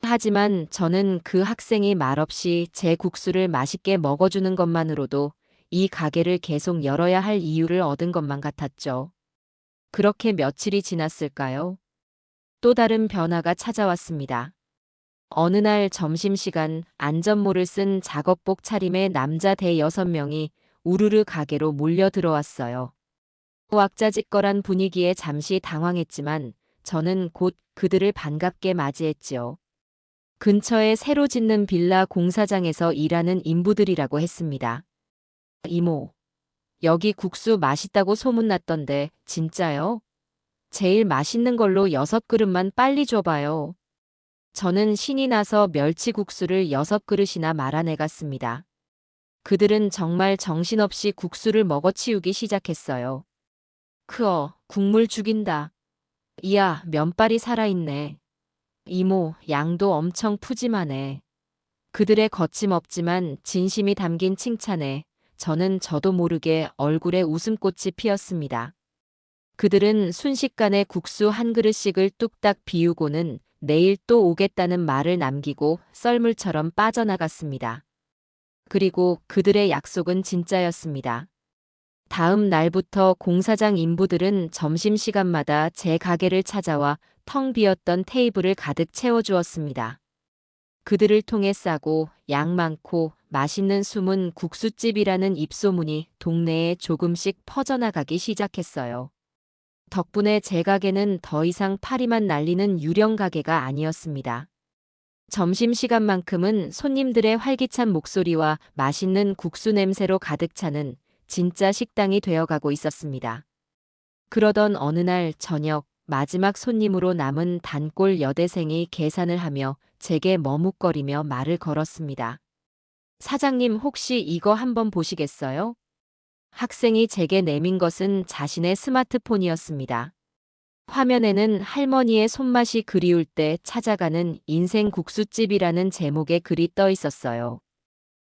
하지만 저는 그 학생이 말없이 제 국수를 맛있게 먹어주는 것만으로도 이 가게를 계속 열어야 할 이유를 얻은 것만 같았죠. 그렇게 며칠이 지났을까요? 또 다른 변화가 찾아왔습니다. 어느 날 점심시간 안전모를 쓴 작업복 차림의 남자 대여섯 명이 우르르 가게로 몰려 들어왔어요. 왁자지껄한 분위기에 잠시 당황했지만 저는 곧 그들을 반갑게 맞이했지요. 근처에 새로 짓는 빌라 공사장에서 일하는 인부들이라고 했습니다. 이모, 여기 국수 맛있다고 소문났던데 진짜요? 제일 맛있는 걸로 6그릇만 빨리 줘봐요. 저는 신이 나서 멸치국수를 6그릇이나 말아내갔습니다. 그들은 정말 정신없이 국수를 먹어치우기 시작했어요. 크어, 국물 죽인다. 이야, 면발이 살아있네. 이모, 양도 엄청 푸짐하네. 그들의 거침없지만 진심이 담긴 칭찬에 저는 저도 모르게 얼굴에 웃음꽃이 피었습니다. 그들은 순식간에 국수 한 그릇씩을 뚝딱 비우고는 내일 또 오겠다는 말을 남기고 썰물처럼 빠져나갔습니다. 그리고 그들의 약속은 진짜였습니다. 다음 날부터 공사장 인부들은 점심시간마다 제 가게를 찾아와 텅 비었던 테이블을 가득 채워주었습니다. 그들을 통해 싸고 양 많고 맛있는 숨은 국수집이라는 입소문이 동네에 조금씩 퍼져나가기 시작했어요. 덕분에 제 가게는 더 이상 파리만 날리는 유령 가게가 아니었습니다. 점심시간만큼은 손님들의 활기찬 목소리와 맛있는 국수 냄새로 가득 차는 진짜 식당이 되어가고 있었습니다. 그러던 어느 날 저녁 마지막 손님으로 남은 단골 여대생이 계산을 하며 제게 머뭇거리며 말을 걸었습니다. 사장님 혹시 이거 한번 보시겠어요? 학생이 제게 내민 것은 자신의 스마트폰이었습니다. 화면에는 할머니의 손맛이 그리울 때 찾아가는 인생 국수집이라는 제목의 글이 떠 있었어요.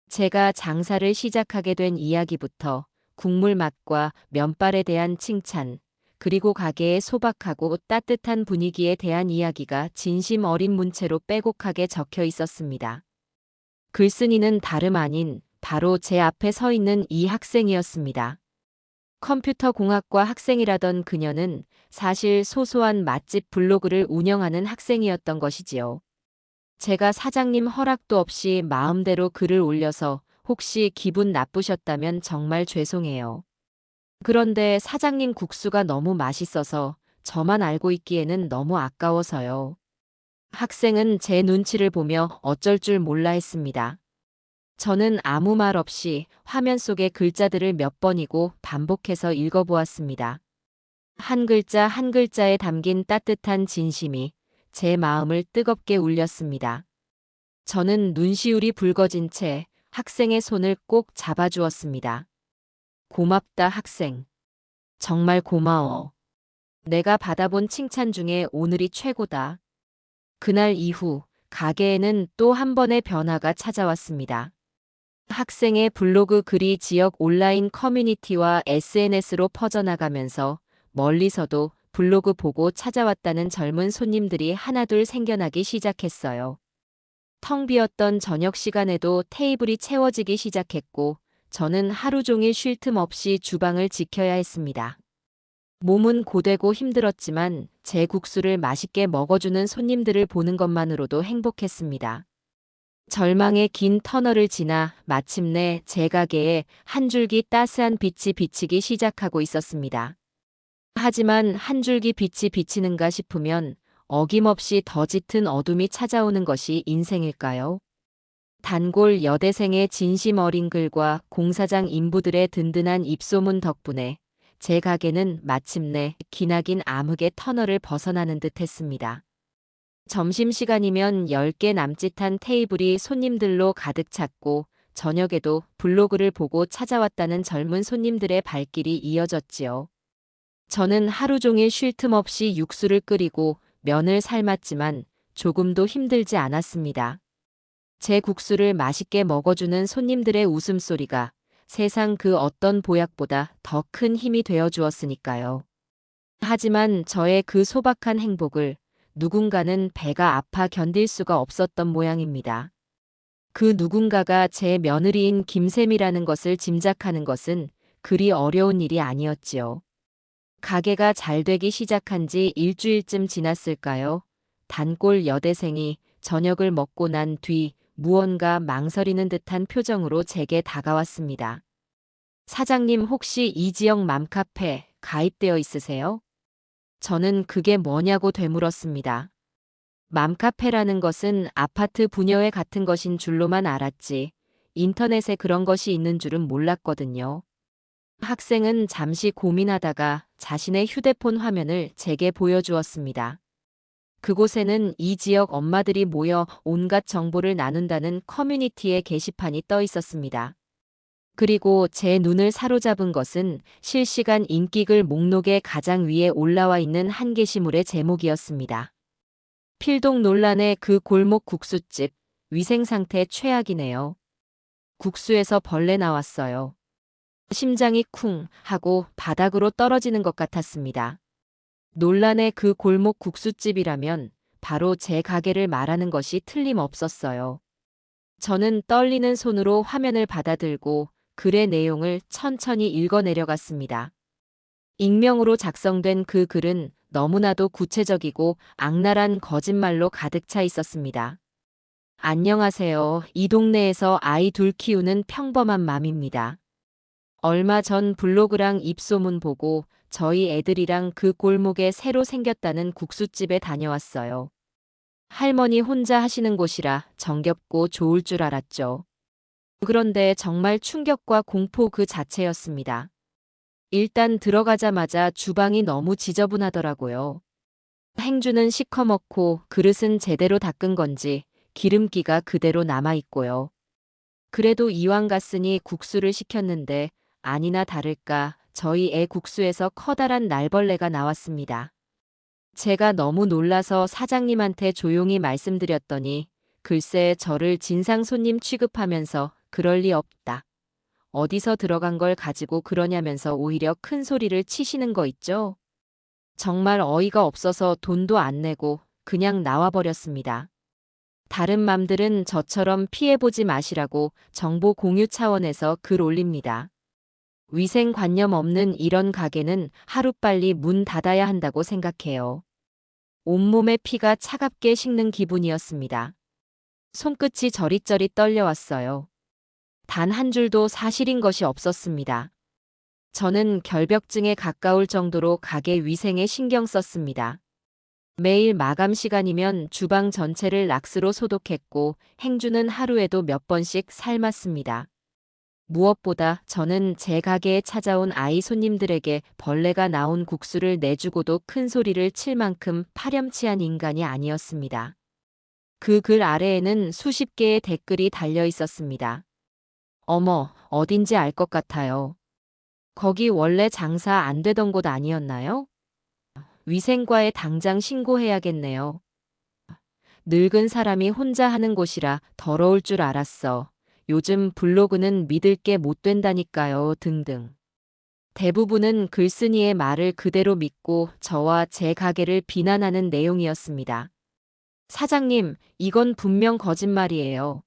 제가 장사를 시작하게 된 이야기부터 국물 맛과 면발에 대한 칭찬, 그리고 가게의 소박하고 따뜻한 분위기에 대한 이야기가 진심 어린 문체로 빼곡하게 적혀 있었습니다. 글쓴이는 다름 아닌 바로 제 앞에 서 있는 이 학생이었습니다. 컴퓨터 공학과 학생이라던 그녀는 사실 소소한 맛집 블로그를 운영하는 학생이었던 것이지요. 제가 사장님 허락도 없이 마음대로 글을 올려서 혹시 기분 나쁘셨다면 정말 죄송해요. 그런데 사장님 국수가 너무 맛있어서 저만 알고 있기에는 너무 아까워서요. 학생은 제 눈치를 보며 어쩔 줄 몰라 했습니다. 저는 아무 말 없이 화면 속의 글자들을 몇 번이고 반복해서 읽어보았습니다. 한 글자 한 글자에 담긴 따뜻한 진심이 제 마음을 뜨겁게 울렸습니다. 저는 눈시울이 붉어진 채 학생의 손을 꼭 잡아주었습니다. 고맙다 학생. 정말 고마워. 내가 받아본 칭찬 중에 오늘이 최고다. 그날 이후 가게에는 또 한 번의 변화가 찾아왔습니다. 학생의 블로그 글이 지역 온라인 커뮤니티와 SNS로 퍼져나가면서 멀리서도 블로그 보고 찾아왔다는 젊은 손님들이 하나둘 생겨나기 시작했어요. 텅 비었던 저녁 시간에도 테이블이 채워지기 시작했고, 저는 하루 종일 쉴 틈 없이 주방을 지켜야 했습니다. 몸은 고되고 힘들었지만 제 국수를 맛있게 먹어주는 손님들을 보는 것만으로도 행복했습니다. 절망의 긴 터널을 지나 마침내 제 가게에 한 줄기 따스한 빛이 비치기 시작하고 있었습니다. 하지만 한 줄기 빛이 비치는가 싶으면 어김없이 더 짙은 어둠이 찾아오는 것이 인생일까요? 단골 여대생의 진심 어린 글과 공사장 인부들의 든든한 입소문 덕분에 제 가게는 마침내 기나긴 암흑의 터널을 벗어나는 듯 했습니다. 점심시간이면 10개 남짓한 테이블이 손님들로 가득 찼고 저녁에도 블로그를 보고 찾아왔다는 젊은 손님들의 발길이 이어졌지요. 저는 하루 종일 쉴 틈 없이 육수를 끓이고 면을 삶았지만 조금도 힘들지 않았습니다. 제 국수를 맛있게 먹어주는 손님들의 웃음소리가 세상 그 어떤 보약보다 더 큰 힘이 되어 주었으니까요. 하지만 저의 그 소박한 행복을 누군가는 배가 아파 견딜 수가 없었던 모양입니다. 그 누군가가 제 며느리인 김샘이라는 것을 짐작하는 것은 그리 어려운 일이 아니었지요. 가게가 잘 되기 시작한 지 일주일쯤 지났을까요? 단골 여대생이 저녁을 먹고 난 뒤 무언가 망설이는 듯한 표정으로 제게 다가왔습니다. 사장님 혹시 이 지역 맘카페 가입되어 있으세요? 저는 그게 뭐냐고 되물었습니다. 맘카페라는 것은 아파트 부녀회 같은 것인 줄로만 알았지 인터넷에 그런 것이 있는 줄은 몰랐거든요. 학생은 잠시 고민하다가 자신의 휴대폰 화면을 제게 보여주었습니다. 그곳에는 이 지역 엄마들이 모여 온갖 정보를 나눈다는 커뮤니티의 게시판이 떠 있었습니다. 그리고 제 눈을 사로잡은 것은 실시간 인기글 목록의 가장 위에 올라와 있는 한 게시물의 제목이었습니다. 필동 논란의 그 골목 국수집, 위생상태 최악이네요. 국수에서 벌레 나왔어요. 심장이 쿵 하고 바닥으로 떨어지는 것 같았습니다. 논란의 그 골목 국수집이라면 바로 제 가게를 말하는 것이 틀림없었어요. 저는 떨리는 손으로 화면을 받아들고 글의 내용을 천천히 읽어 내려갔습니다. 익명으로 작성된 그 글은 너무나도 구체적이고 악랄한 거짓말로 가득 차 있었습니다. 안녕하세요. 이 동네에서 아이 둘 키우는 평범한 맘입니다. 얼마 전 블로그랑 입소문 보고 저희 애들이랑 그 골목에 새로 생겼다는 국수집에 다녀왔어요. 할머니 혼자 하시는 곳이라 정겹고 좋을 줄 알았죠. 그런데 정말 충격과 공포 그 자체였습니다. 일단 들어가자마자 주방이 너무 지저분하더라고요. 행주는 시커멓고 그릇은 제대로 닦은 건지 기름기가 그대로 남아있고요. 그래도 이왕 갔으니 국수를 시켰는데 아니나 다를까 저희 애 국수에서 커다란 날벌레가 나왔습니다. 제가 너무 놀라서 사장님한테 조용히 말씀드렸더니 글쎄 저를 진상 손님 취급하면서 그럴 리 없다. 어디서 들어간 걸 가지고 그러냐면서 오히려 큰 소리를 치시는 거 있죠? 정말 어이가 없어서 돈도 안 내고 그냥 나와버렸습니다. 다른 맘들은 저처럼 피해보지 마시라고 정보 공유 차원에서 글 올립니다. 위생관념 없는 이런 가게는 하루빨리 문 닫아야 한다고 생각해요. 온몸에 피가 차갑게 식는 기분이었습니다. 손끝이 저릿저릿 떨려왔어요. 단 한 줄도 사실인 것이 없었습니다. 저는 결벽증에 가까울 정도로 가게 위생에 신경 썼습니다. 매일 마감 시간이면 주방 전체를 락스로 소독했고 행주는 하루에도 몇 번씩 삶았습니다. 무엇보다 저는 제 가게에 찾아온 아이 손님들에게 벌레가 나온 국수를 내주고도 큰 소리를 칠 만큼 파렴치한 인간이 아니었습니다. 그 글 아래에는 수십 개의 댓글이 달려 있었습니다. 어머, 어딘지 알 것 같아요. 거기 원래 장사 안 되던 곳 아니었나요? 위생과에 당장 신고해야겠네요. 늙은 사람이 혼자 하는 곳이라 더러울 줄 알았어. 요즘 블로그는 믿을 게 못 된다니까요. 등등. 대부분은 글쓴이의 말을 그대로 믿고 저와 제 가게를 비난하는 내용이었습니다. 사장님, 이건 분명 거짓말이에요.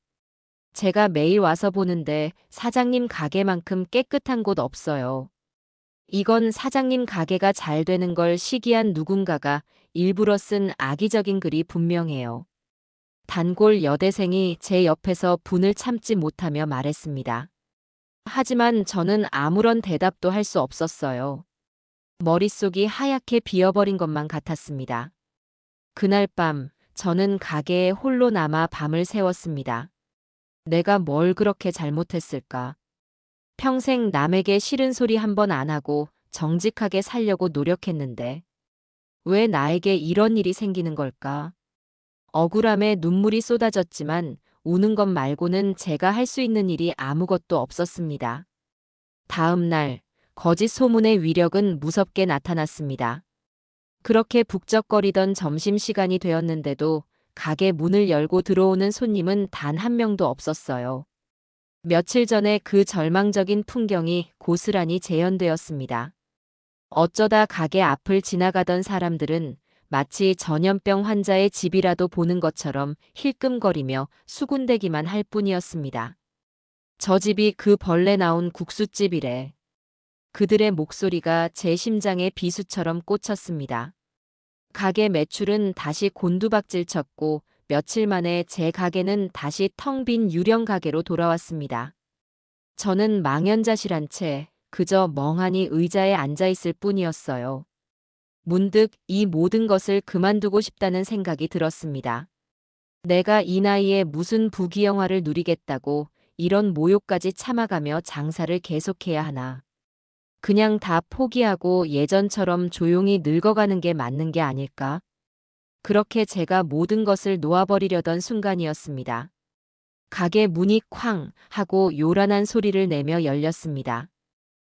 제가 매일 와서 보는데 사장님 가게만큼 깨끗한 곳 없어요. 이건 사장님 가게가 잘 되는 걸 시기한 누군가가 일부러 쓴 악의적인 글이 분명해요. 단골 여대생이 제 옆에서 분을 참지 못하며 말했습니다. 하지만 저는 아무런 대답도 할 수 없었어요. 머릿속이 하얗게 비어버린 것만 같았습니다. 그날 밤, 저는 가게에 홀로 남아 밤을 새웠습니다. 내가 뭘 그렇게 잘못했을까? 평생 남에게 싫은 소리 한 번 안 하고 정직하게 살려고 노력했는데 왜 나에게 이런 일이 생기는 걸까? 억울함에 눈물이 쏟아졌지만 우는 것 말고는 제가 할 수 있는 일이 아무것도 없었습니다. 다음 날, 거짓 소문의 위력은 무섭게 나타났습니다. 그렇게 북적거리던 점심시간이 되었는데도 가게 문을 열고 들어오는 손님은 단 한 명도 없었어요. 며칠 전에 그 절망적인 풍경이 고스란히 재현되었습니다. 어쩌다 가게 앞을 지나가던 사람들은 마치 전염병 환자의 집이라도 보는 것처럼 힐끔거리며 수군대기만 할 뿐이었습니다. 저 집이 그 벌레 나온 국수집이래. 그들의 목소리가 제 심장에 비수처럼 꽂혔습니다. 가게 매출은 다시 곤두박질 쳤고 며칠 만에 제 가게는 다시 텅 빈 유령 가게로 돌아왔습니다. 저는 망연자실한 채 그저 멍하니 의자에 앉아 있을 뿐이었어요. 문득 이 모든 것을 그만두고 싶다는 생각이 들었습니다. 내가 이 나이에 무슨 부귀영화를 누리겠다고 이런 모욕까지 참아가며 장사를 계속해야 하나. 그냥 다 포기하고 예전처럼 조용히 늙어가는 게 맞는 게 아닐까? 그렇게 제가 모든 것을 놓아버리려던 순간이었습니다. 가게 문이 쾅 하고 요란한 소리를 내며 열렸습니다.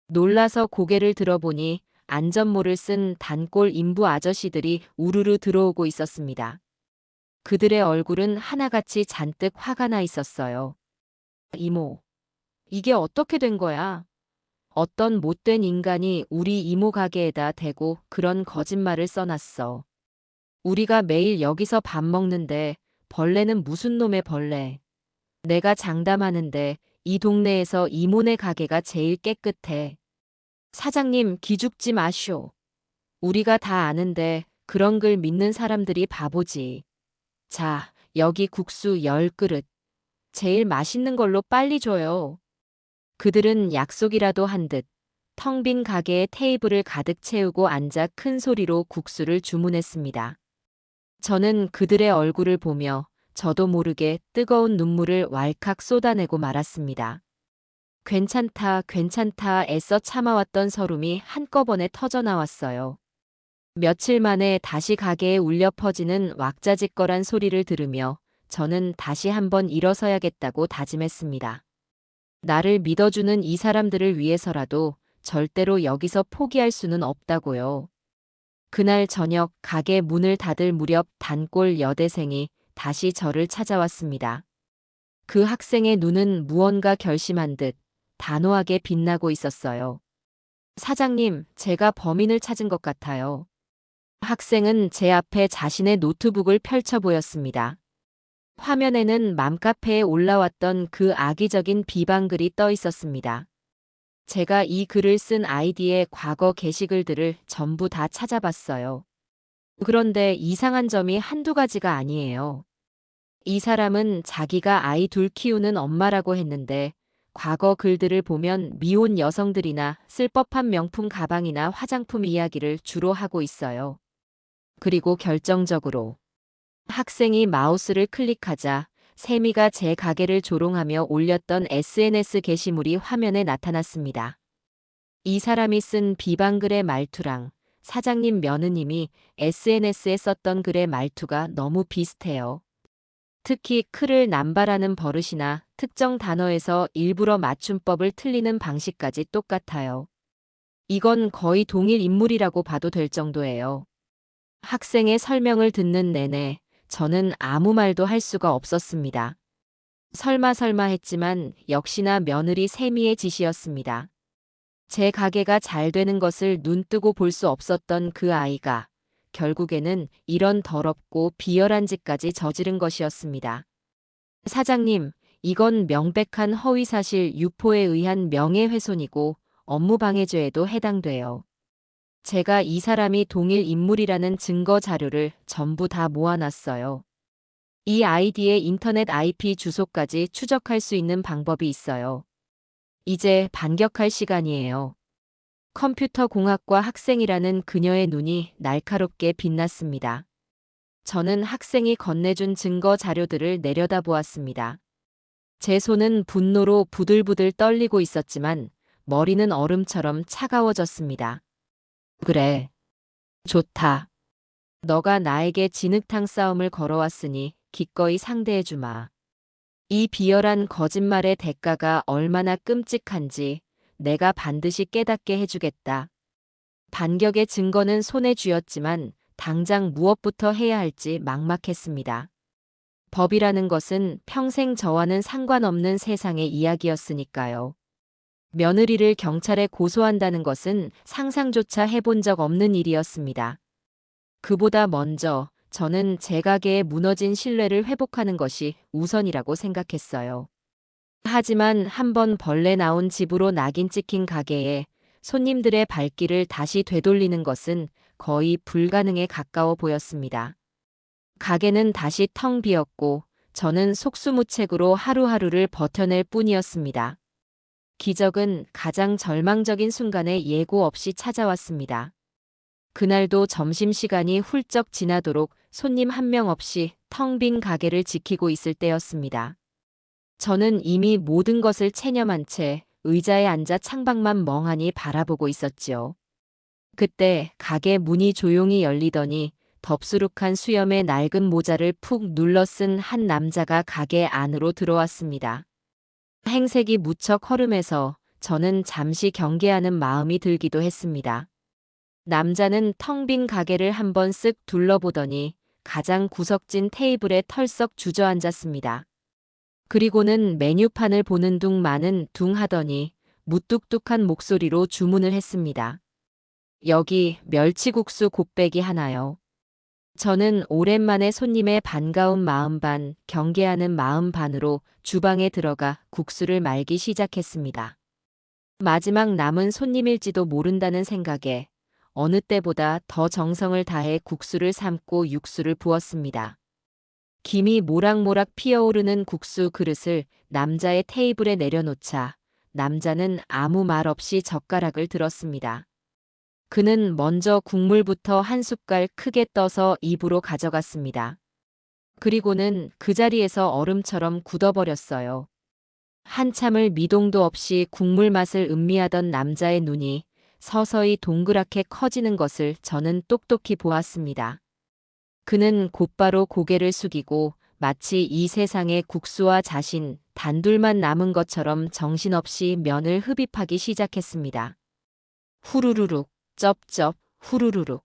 놀라서 고개를 들어보니 안전모를 쓴 단골 인부 아저씨들이 우르르 들어오고 있었습니다. 그들의 얼굴은 하나같이 잔뜩 화가 나 있었어요. 이모, 이게 어떻게 된 거야? 어떤 못된 인간이 우리 이모 가게에다 대고 그런 거짓말을 써놨어. 우리가 매일 여기서 밥 먹는데 벌레는 무슨 놈의 벌레. 내가 장담하는데 이 동네에서 이모네 가게가 제일 깨끗해. 사장님 기죽지 마쇼. 우리가 다 아는데 그런 글 믿는 사람들이 바보지. 자, 여기 국수 10그릇. 제일 맛있는 걸로 빨리 줘요. 그들은 약속이라도 한 듯 텅 빈 가게에 테이블을 가득 채우고 앉아 큰 소리로 국수를 주문했습니다. 저는 그들의 얼굴을 보며 저도 모르게 뜨거운 눈물을 왈칵 쏟아내고 말았습니다. 괜찮다, 괜찮다 애써 참아왔던 서름이 한꺼번에 터져나왔어요. 며칠 만에 다시 가게에 울려 퍼지는 왁자지껄한 소리를 들으며 저는 다시 한번 일어서야겠다고 다짐했습니다. 나를 믿어주는 이 사람들을 위해서라도 절대로 여기서 포기할 수는 없다고요. 그날 저녁 가게 문을 닫을 무렵 단골 여대생이 다시 저를 찾아왔습니다. 그 학생의 눈은 무언가 결심한 듯 단호하게 빛나고 있었어요. 사장님, 제가 범인을 찾은 것 같아요. 학생은 제 앞에 자신의 노트북을 펼쳐 보였습니다. 화면에는 맘카페에 올라왔던 그 악의적인 비방글이 떠 있었습니다. 제가 이 글을 쓴 아이디의 과거 게시글들을 전부 다 찾아봤어요. 그런데 이상한 점이 한두 가지가 아니에요. 이 사람은 자기가 아이 둘 키우는 엄마라고 했는데 과거 글들을 보면 미혼 여성들이나 쓸 법한 명품 가방이나 화장품 이야기를 주로 하고 있어요. 그리고 결정적으로 학생이 마우스를 클릭하자 세미가 제 가게를 조롱하며 올렸던 SNS 게시물이 화면에 나타났습니다. 이 사람이 쓴 비방글의 말투랑 사장님 며느님이 SNS에 썼던 글의 말투가 너무 비슷해요. 특히 크를 남발하는 버릇이나 특정 단어에서 일부러 맞춤법을 틀리는 방식까지 똑같아요. 이건 거의 동일 인물이라고 봐도 될 정도예요. 학생의 설명을 듣는 내내 저는 아무 말도 할 수가 없었습니다. 설마 했지만 역시나 며느리 세미의 짓이었습니다. 제 가게가 잘 되는 것을 눈뜨고 볼 수 없었던 그 아이가 결국에는 이런 더럽고 비열한 짓까지 저지른 것이었습니다. 사장님, 이건 명백한 허위사실 유포에 의한 명예훼손이고 업무방해죄에도 해당돼요. 제가 이 사람이 동일 인물이라는 증거 자료를 전부 다 모아놨어요. 이 아이디의 인터넷 IP 주소까지 추적할 수 있는 방법이 있어요. 이제 반격할 시간이에요. 컴퓨터 공학과 학생이라는 그녀의 눈이 날카롭게 빛났습니다. 저는 학생이 건네준 증거 자료들을 내려다보았습니다. 제 손은 분노로 부들부들 떨리고 있었지만 머리는 얼음처럼 차가워졌습니다. 그래. 좋다. 너가 나에게 진흙탕 싸움을 걸어왔으니 기꺼이 상대해주마. 이 비열한 거짓말의 대가가 얼마나 끔찍한지 내가 반드시 깨닫게 해주겠다. 반격의 증거는 손에 쥐었지만 당장 무엇부터 해야 할지 막막했습니다. 법이라는 것은 평생 저와는 상관없는 세상의 이야기였으니까요. 며느리를 경찰에 고소한다는 것은 상상조차 해본 적 없는 일이었습니다. 그보다 먼저 저는 제 가게에 무너진 신뢰를 회복하는 것이 우선이라고 생각했어요. 하지만 한번 벌레 나온 집으로 낙인 찍힌 가게에 손님들의 발길을 다시 되돌리는 것은 거의 불가능에 가까워 보였습니다. 가게는 다시 텅 비었고 저는 속수무책으로 하루하루를 버텨낼 뿐이었습니다. 기적은 가장 절망적인 순간에 예고 없이 찾아왔습니다. 그날도 점심시간이 훌쩍 지나도록 손님 한 명 없이 텅 빈 가게를 지키고 있을 때였습니다. 저는 이미 모든 것을 체념한 채 의자에 앉아 창밖만 멍하니 바라보고 있었지요. 그때 가게 문이 조용히 열리더니 덥수룩한 수염에 낡은 모자를 푹 눌러 쓴 한 남자가 가게 안으로 들어왔습니다. 행색이 무척 허름해서 저는 잠시 경계하는 마음이 들기도 했습니다. 남자는 텅 빈 가게를 한번 쓱 둘러보더니 가장 구석진 테이블에 털썩 주저앉았습니다. 그리고는 메뉴판을 보는 둥 마는 둥 하더니 무뚝뚝한 목소리로 주문을 했습니다. 여기 멸치국수 곱빼기 하나요. 저는 오랜만에 손님의 반가운 마음 반, 경계하는 마음 반으로 주방에 들어가 국수를 말기 시작했습니다. 마지막 남은 손님일지도 모른다는 생각에 어느 때보다 더 정성을 다해 국수를 삶고 육수를 부었습니다. 김이 모락모락 피어오르는 국수 그릇을 남자의 테이블에 내려놓자 남자는 아무 말 없이 젓가락을 들었습니다. 그는 먼저 국물부터 한 숟갈 크게 떠서 입으로 가져갔습니다. 그리고는 그 자리에서 얼음처럼 굳어버렸어요. 한참을 미동도 없이 국물 맛을 음미하던 남자의 눈이 서서히 동그랗게 커지는 것을 저는 똑똑히 보았습니다. 그는 곧바로 고개를 숙이고 마치 이 세상에 국수와 자신 단둘만 남은 것처럼 정신없이 면을 흡입하기 시작했습니다. 후루루룩, 쩝쩝, 후루루룩.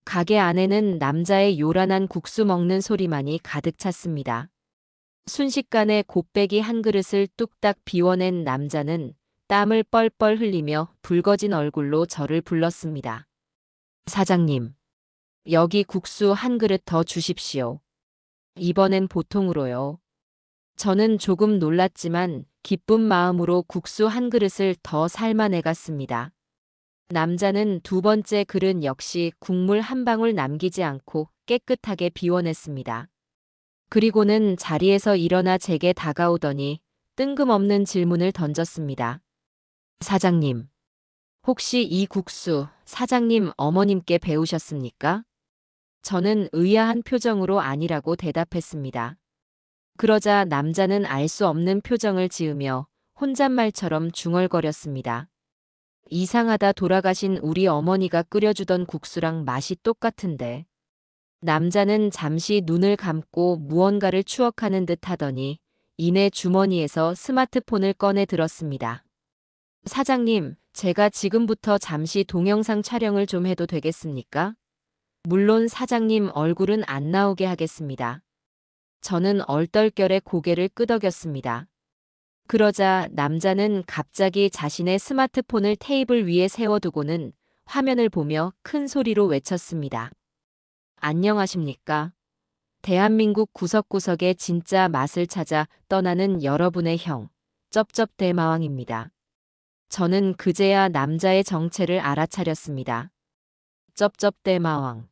가게 안에는 남자의 요란한 국수 먹는 소리만이 가득 찼습니다. 순식간에 곱빼기 한 그릇을 뚝딱 비워낸 남자는 땀을 뻘뻘 흘리며 붉어진 얼굴로 저를 불렀습니다. 사장님, 여기 국수 한 그릇 더 주십시오. 이번엔 보통으로요. 저는 조금 놀랐지만 기쁜 마음으로 국수 한 그릇을 더 삶아내갔습니다. 남자는 두 번째 그릇 역시 국물 한 방울 남기지 않고 깨끗하게 비워냈습니다. 그리고는 자리에서 일어나 제게 다가오더니 뜬금없는 질문을 던졌습니다. 사장님, 혹시 이 국수 사장님 어머님께 배우셨습니까? 저는 의아한 표정으로 아니라고 대답했습니다. 그러자 남자는 알 수 없는 표정을 지으며 혼잣말처럼 중얼거렸습니다. 이상하다, 돌아가신 우리 어머니가 끓여주던 국수랑 맛이 똑같은데. 남자는 잠시 눈을 감고 무언가를 추억하는 듯 하더니 이내 주머니에서 스마트폰을 꺼내 들었습니다. 사장님, 제가 지금부터 잠시 동영상 촬영을 좀 해도 되겠습니까? 물론 사장님 얼굴은 안 나오게 하겠습니다. 저는 얼떨결에 고개를 끄덕였습니다. 그러자 남자는 갑자기 자신의 스마트폰을 테이블 위에 세워두고는 화면을 보며 큰 소리로 외쳤습니다. 안녕하십니까? 대한민국 구석구석의 진짜 맛을 찾아 떠나는 여러분의 형, 쩝쩝대마왕입니다. 저는 그제야 남자의 정체를 알아차렸습니다. 쩝쩝대마왕.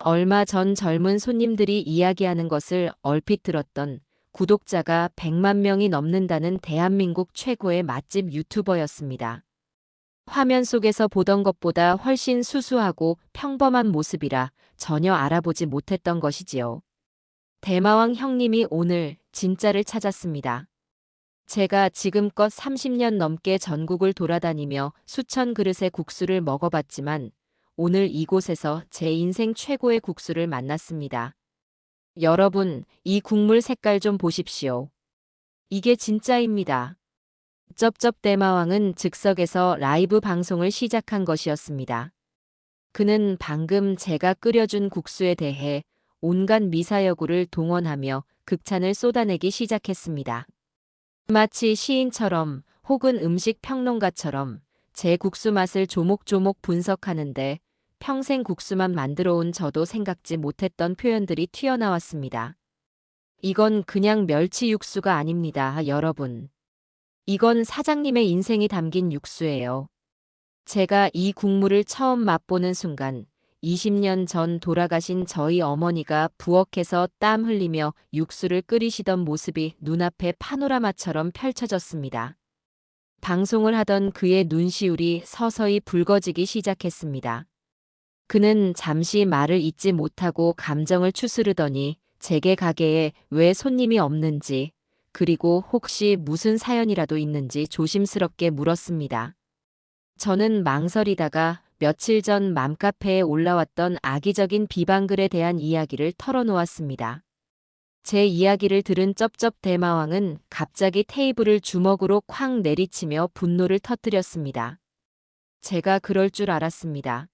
얼마 전 젊은 손님들이 이야기하는 것을 얼핏 들었던 구독자가 100만 명이 넘는다는 대한민국 최고의 맛집 유튜버였습니다. 화면 속에서 보던 것보다 훨씬 수수하고 평범한 모습이라 전혀 알아보지 못했던 것이지요. 대마왕 형님이 오늘 진짜를 찾았습니다. 제가 지금껏 30년 넘게 전국을 돌아다니며 수천 그릇의 국수를 먹어봤지만 오늘 이곳에서 제 인생 최고의 국수를 만났습니다. 여러분, 이 국물 색깔 좀 보십시오. 이게 진짜입니다. 쩝쩝대마왕은 즉석에서 라이브 방송을 시작한 것이었습니다. 그는 방금 제가 끓여준 국수에 대해 온갖 미사여구를 동원하며 극찬을 쏟아내기 시작했습니다. 마치 시인처럼 혹은 음식 평론가처럼 제 국수 맛을 조목조목 분석하는데 평생 국수만 만들어 온 저도 생각지 못했던 표현들이 튀어나왔습니다. 이건 그냥 멸치 육수가 아닙니다, 여러분. 이건 사장님의 인생이 담긴 육수예요. 제가 이 국물을 처음 맛보는 순간 20년 전 돌아가신 저희 어머니가 부엌에서 땀 흘리며 육수를 끓이시던 모습이 눈앞에 파노라마처럼 펼쳐졌습니다. 방송을 하던 그의 눈시울이 서서히 붉어지기 시작했습니다. 그는 잠시 말을 잇지 못하고 감정을 추스르더니 제게 가게에 왜 손님이 없는지 그리고 혹시 무슨 사연이라도 있는지 조심스럽게 물었습니다. 저는 망설이다가 며칠 전 맘카페에 올라왔던 악의적인 비방글에 대한 이야기를 털어놓았습니다. 제 이야기를 들은 쩝쩝대마왕은 갑자기 테이블을 주먹으로 쾅 내리치며 분노를 터뜨렸습니다. 제가 그럴 줄 알았습니다.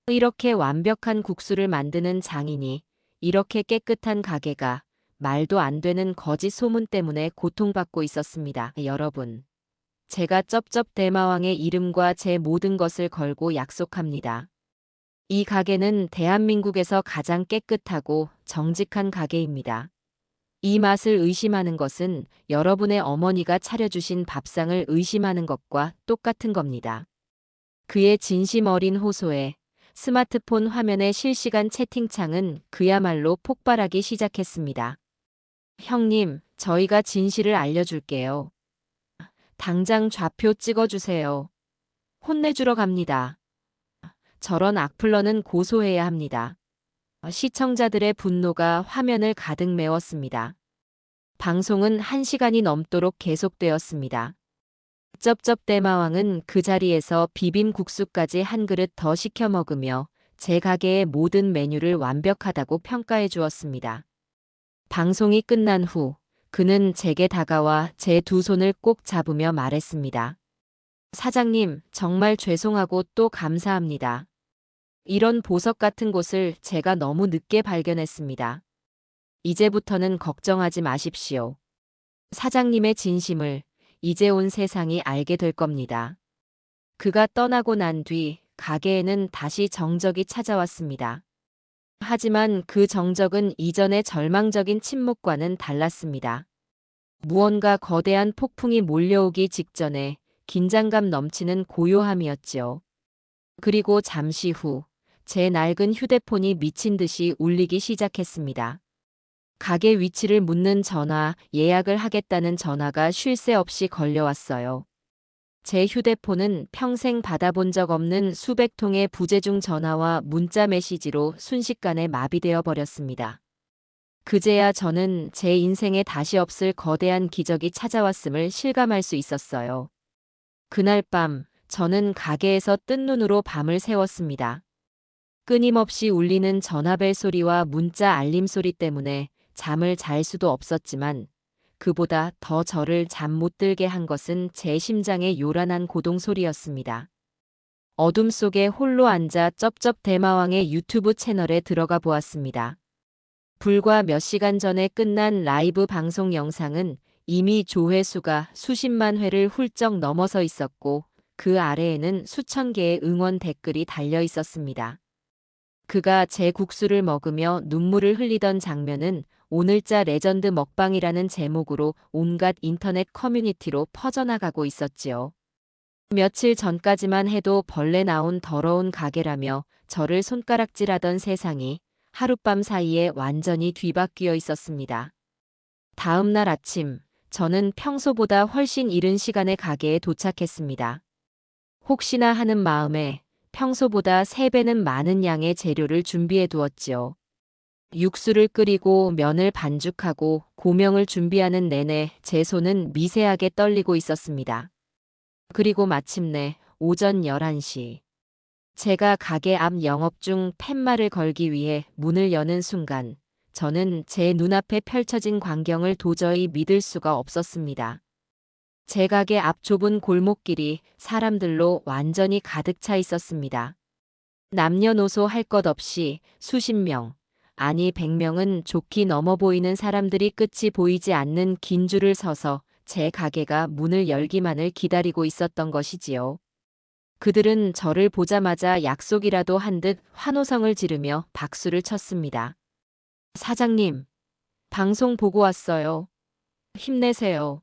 이렇게 완벽한 국수를 만드는 장인이 이렇게 깨끗한 가게가 말도 안 되는 거짓 소문 때문에 고통받고 있었습니다. 여러분, 제가 쩝쩝대마왕의 이름과 제 모든 것을 걸고 약속합니다. 이 가게는 대한민국에서 가장 깨끗하고 정직한 가게입니다. 이 맛을 의심하는 것은 여러분의 어머니가 차려주신 밥상을 의심하는 것과 똑같은 겁니다. 그의 진심 어린 호소에 스마트폰 화면의 실시간 채팅창은 그야말로 폭발하기 시작했습니다. 형님, 저희가 진실을 알려줄게요. 당장 좌표 찍어주세요. 혼내주러 갑니다. 저런 악플러는 고소해야 합니다. 시청자들의 분노가 화면을 가득 메웠습니다. 방송은 1시간이 넘도록 계속되었습니다. 쩝쩝대마왕은 그 자리에서 비빔국수까지 한 그릇 더 시켜 먹으며 제 가게의 모든 메뉴를 완벽하다고 평가해 주었습니다. 방송이 끝난 후 그는 제게 다가와 제 두 손을 꼭 잡으며 말했습니다. 사장님, 정말 죄송하고 또 감사합니다. 이런 보석 같은 곳을 제가 너무 늦게 발견했습니다. 이제부터는 걱정하지 마십시오. 사장님의 진심을 이제 온 세상이 알게 될 겁니다. 그가 떠나고 난 뒤 가게에는 다시 정적이 찾아왔습니다. 하지만 그 정적은 이전의 절망적인 침묵과는 달랐습니다. 무언가 거대한 폭풍이 몰려오기 직전에 긴장감 넘치는 고요함이었지요. 그리고 잠시 후 제 낡은 휴대폰이 미친 듯이 울리기 시작했습니다. 가게 위치를 묻는 전화, 예약을 하겠다는 전화가 쉴 새 없이 걸려왔어요. 제 휴대폰은 평생 받아본 적 없는 수백 통의 부재중 전화와 문자 메시지로 순식간에 마비되어 버렸습니다. 그제야 저는 제 인생에 다시 없을 거대한 기적이 찾아왔음을 실감할 수 있었어요. 그날 밤 저는 가게에서 뜬 눈으로 밤을 새웠습니다. 끊임없이 울리는 전화벨 소리와 문자 알림 소리 때문에 잠을 잘 수도 없었지만 그보다 더 저를 잠 못 들게 한 것은 제 심장의 요란한 고동 소리였습니다. 어둠 속에 홀로 앉아 쩝쩝대마왕의 유튜브 채널에 들어가 보았습니다. 불과 몇 시간 전에 끝난 라이브 방송 영상은 이미 조회수가 수십만 회를 훌쩍 넘어서 있었고 그 아래에는 수천 개의 응원 댓글이 달려 있었습니다. 그가 제 국수를 먹으며 눈물을 흘리던 장면은 오늘자 레전드 먹방이라는 제목으로 온갖 인터넷 커뮤니티로 퍼져나가고 있었지요. 며칠 전까지만 해도 벌레 나온 더러운 가게라며 저를 손가락질하던 세상이 하룻밤 사이에 완전히 뒤바뀌어 있었습니다. 다음 날 아침, 저는 평소보다 훨씬 이른 시간에 가게에 도착했습니다. 혹시나 하는 마음에 평소보다 3배는 많은 양의 재료를 준비해 두었지요. 육수를 끓이고 면을 반죽하고 고명을 준비하는 내내 제 손은 미세하게 떨리고 있었습니다. 그리고 마침내 오전 11시. 제가 가게 앞 영업 중 팻말을 걸기 위해 문을 여는 순간 저는 제 눈앞에 펼쳐진 광경을 도저히 믿을 수가 없었습니다. 제 가게 앞 좁은 골목길이 사람들로 완전히 가득 차 있었습니다. 남녀노소 할 것 없이 수십 명, 아니 100명은 좋게 넘어 보이는 사람들이 끝이 보이지 않는 긴 줄을 서서 제 가게가 문을 열기만을 기다리고 있었던 것이지요. 그들은 저를 보자마자 약속이라도 한 듯 환호성을 지르며 박수를 쳤습니다. 사장님, 방송 보고 왔어요. 힘내세요.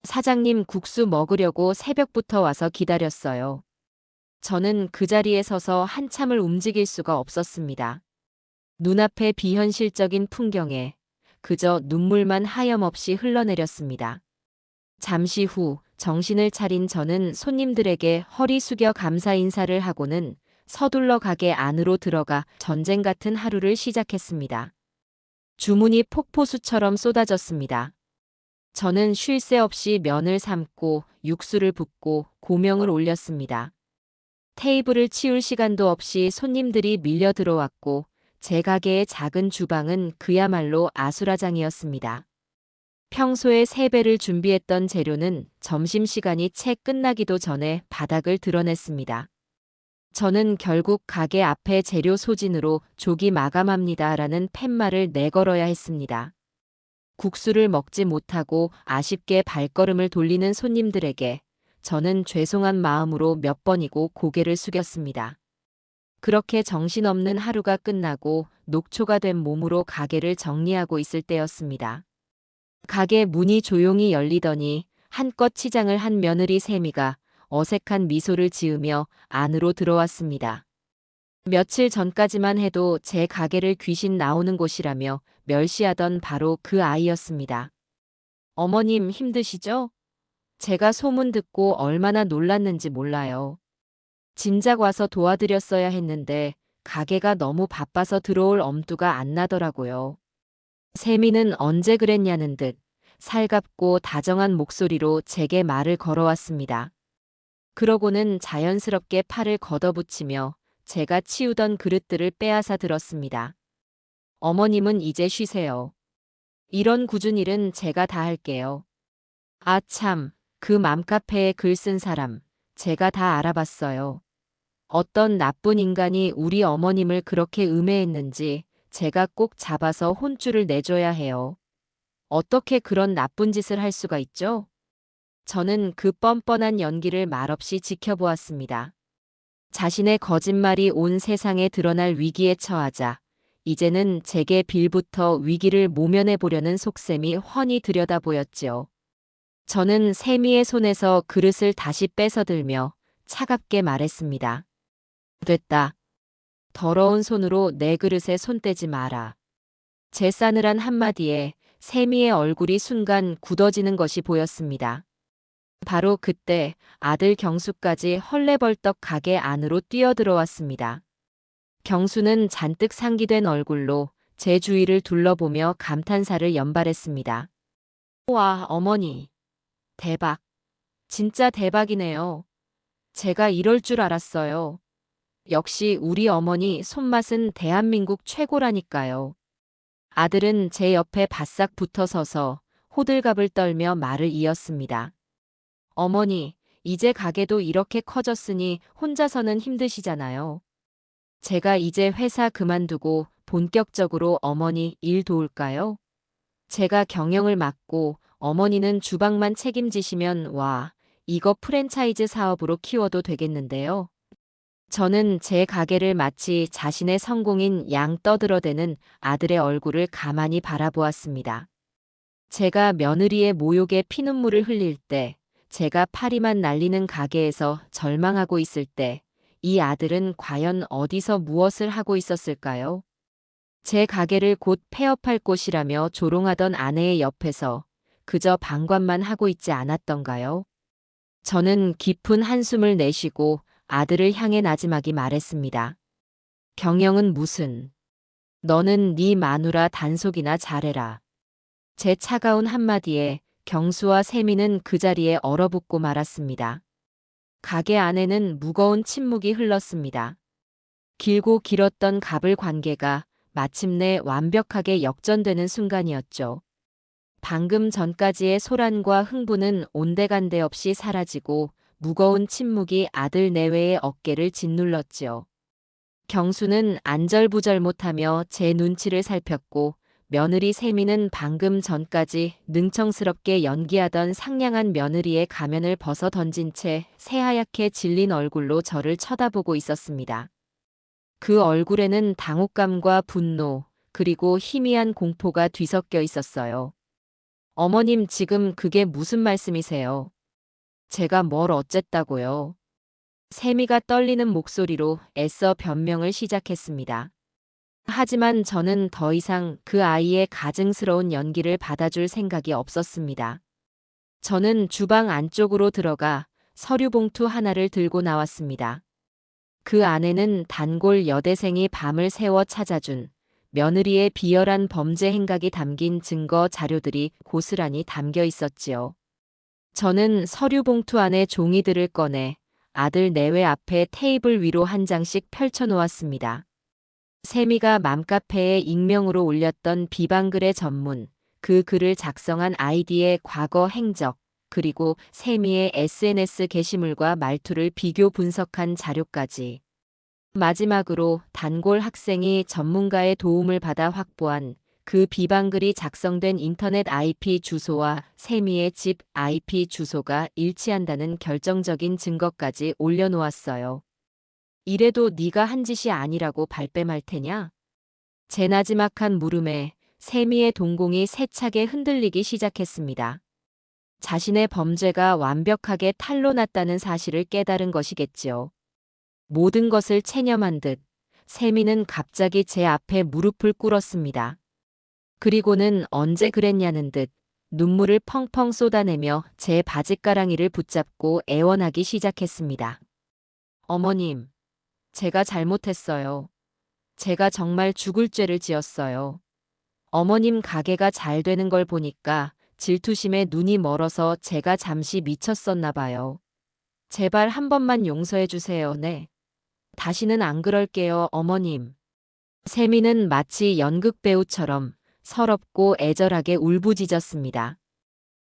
사장님 국수 먹으려고 새벽부터 와서 기다렸어요. 저는 그 자리에 서서 한참을 움직일 수가 없었습니다. 눈앞의 비현실적인 풍경에 그저 눈물만 하염없이 흘러내렸습니다. 잠시 후 정신을 차린 저는 손님들에게 허리 숙여 감사 인사를 하고는 서둘러 가게 안으로 들어가 전쟁 같은 하루를 시작했습니다. 주문이 폭포수처럼 쏟아졌습니다. 저는 쉴 새 없이 면을 삶고 육수를 붓고 고명을 올렸습니다. 테이블을 치울 시간도 없이 손님들이 밀려 들어왔고 제 가게의 작은 주방은 그야말로 아수라장이었습니다. 평소에 3배를 준비했던 재료는 점심시간이 채 끝나기도 전에 바닥을 드러냈습니다. 저는 결국 가게 앞에 재료 소진으로 조기 마감합니다라는 팻말을 내걸어야 했습니다. 국수를 먹지 못하고 아쉽게 발걸음을 돌리는 손님들에게 저는 죄송한 마음으로 몇 번이고 고개를 숙였습니다. 그렇게 정신없는 하루가 끝나고 녹초가 된 몸으로 가게를 정리하고 있을 때였습니다. 가게 문이 조용히 열리더니 한껏 치장을 한 며느리 세미가 어색한 미소를 지으며 안으로 들어왔습니다. 며칠 전까지만 해도 제 가게를 귀신 나오는 곳이라며 멸시하던 바로 그 아이였습니다. 어머님 힘드시죠? 제가 소문 듣고 얼마나 놀랐는지 몰라요. 진작 와서 도와드렸어야 했는데 가게가 너무 바빠서 들어올 엄두가 안 나더라고요. 세미는 언제 그랬냐는 듯 살갑고 다정한 목소리로 제게 말을 걸어왔습니다. 그러고는 자연스럽게 팔을 걷어붙이며 제가 치우던 그릇들을 빼앗아 들었습니다. 어머님은 이제 쉬세요. 이런 굳은 일은 제가 다 할게요. 아 참, 그 맘카페에 글 쓴 사람, 제가 다 알아봤어요. 어떤 나쁜 인간이 우리 어머님을 그렇게 음해했는지 제가 꼭 잡아서 혼쭐을 내줘야 해요. 어떻게 그런 나쁜 짓을 할 수가 있죠? 저는 그 뻔뻔한 연기를 말없이 지켜보았습니다. 자신의 거짓말이 온 세상에 드러날 위기에 처하자 이제는 제게 빌부터 위기를 모면해 보려는 속셈이 훤히 들여다 보였지요. 저는 세미의 손에서 그릇을 다시 뺏어들며 차갑게 말했습니다. 됐다. 더러운 손으로 내 그릇에 손 떼지 마라. 제 싸늘한 한마디에 세미의 얼굴이 순간 굳어지는 것이 보였습니다. 바로 그때 아들 경수까지 헐레벌떡 가게 안으로 뛰어들어왔습니다. 경수는 잔뜩 상기된 얼굴로 제 주위를 둘러보며 감탄사를 연발했습니다. 와, 어머니. 대박. 진짜 대박이네요. 제가 이럴 줄 알았어요. 역시 우리 어머니 손맛은 대한민국 최고라니까요. 아들은 제 옆에 바싹 붙어 서서 호들갑을 떨며 말을 이었습니다. 어머니, 이제 가게도 이렇게 커졌으니 혼자서는 힘드시잖아요. 제가 이제 회사 그만두고 본격적으로 어머니 일 도울까요? 제가 경영을 맡고 어머니는 주방만 책임지시면 이거 프랜차이즈 사업으로 키워도 되겠는데요. 저는 제 가게를 마치 자신의 성공인 양 떠들어대는 아들의 얼굴을 가만히 바라보았습니다. 제가 며느리의 모욕에 피눈물을 흘릴 때, 제가 파리만 날리는 가게에서 절망하고 있을 때, 이 아들은 과연 어디서 무엇을 하고 있었을까요? 제 가게를 곧 폐업할 곳이라며 조롱하던 아내의 옆에서 그저 방관만 하고 있지 않았던가요? 저는 깊은 한숨을 내쉬고 아들을 향해 나지막이 말했습니다. 경영은 무슨? 너는 네 마누라 단속이나 잘해라. 제 차가운 한마디에 경수와 세미는 그 자리에 얼어붙고 말았습니다. 가게 안에는 무거운 침묵이 흘렀습니다. 길고 길었던 갑을 관계가 마침내 완벽하게 역전되는 순간이었죠. 방금 전까지의 소란과 흥분은 온데간데 없이 사라지고 무거운 침묵이 아들 내외의 어깨를 짓눌렀지요. 경수는 안절부절 못하며 제 눈치를 살폈고 며느리 세미는 방금 전까지 능청스럽게 연기하던 상냥한 며느리의 가면을 벗어 던진 채 새하얗게 질린 얼굴로 저를 쳐다보고 있었습니다. 그 얼굴에는 당혹감과 분노, 그리고 희미한 공포가 뒤섞여 있었어요. 어머님, 지금 그게 무슨 말씀이세요? 제가 뭘 어쨌다고요? 세미가 떨리는 목소리로 애써 변명을 시작했습니다. 하지만 저는 더 이상 그 아이의 가증스러운 연기를 받아줄 생각이 없었습니다. 저는 주방 안쪽으로 들어가 서류 봉투 하나를 들고 나왔습니다. 그 안에는 단골 여대생이 밤을 새워 찾아준 며느리의 비열한 범죄 행각이 담긴 증거 자료들이 고스란히 담겨 있었지요. 저는 서류 봉투 안에 종이들을 꺼내 아들 내외 앞에 테이블 위로 한 장씩 펼쳐 놓았습니다. 세미가 맘카페에 익명으로 올렸던 비방글의 전문, 그 글을 작성한 아이디의 과거 행적, 그리고 세미의 SNS 게시물과 말투를 비교 분석한 자료까지. 마지막으로 단골 학생이 전문가의 도움을 받아 확보한 그 비방글이 작성된 인터넷 IP 주소와 세미의 집 IP 주소가 일치한다는 결정적인 증거까지 올려놓았어요. 이래도 네가 한 짓이 아니라고 발뺌할 테냐? 제 나지막한 물음에 세미의 동공이 세차게 흔들리기 시작했습니다. 자신의 범죄가 완벽하게 탄로났다는 사실을 깨달은 것이겠지요. 모든 것을 체념한 듯 세미는 갑자기 제 앞에 무릎을 꿇었습니다. 그리고는 언제 그랬냐는 듯 눈물을 펑펑 쏟아내며 제 바짓가랑이를 붙잡고 애원하기 시작했습니다. 어머님, 제가 잘못했어요. 제가 정말 죽을 죄를 지었어요. 어머님 가게가 잘 되는 걸 보니까 질투심에 눈이 멀어서 제가 잠시 미쳤었나 봐요. 제발 한 번만 용서해 주세요. 네. 다시는 안 그럴게요, 어머님. 세미는 마치 연극 배우처럼 서럽고 애절하게 울부짖었습니다.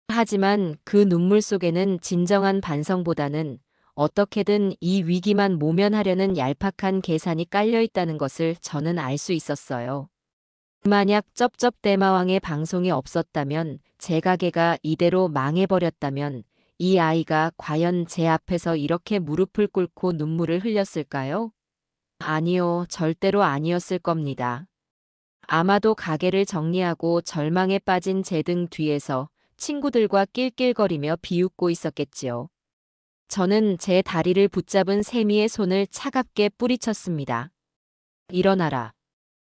하지만 그 눈물 속에는 진정한 반성보다는 어떻게든 이 위기만 모면하려는 얄팍한 계산이 깔려 있다는 것을 저는 알 수 있었어요. 만약 쩝쩝대마왕의 방송이 없었다면, 제 가게가 이대로 망해버렸다면 이 아이가 과연 제 앞에서 이렇게 무릎을 꿇고 눈물을 흘렸을까요? 아니요, 절대로 아니었을 겁니다. 아마도 가게를 정리하고 절망에 빠진 제 등 뒤에서 친구들과 낄낄거리며 비웃고 있었겠지요. 저는 제 다리를 붙잡은 세미의 손을 차갑게 뿌리쳤습니다. 일어나라.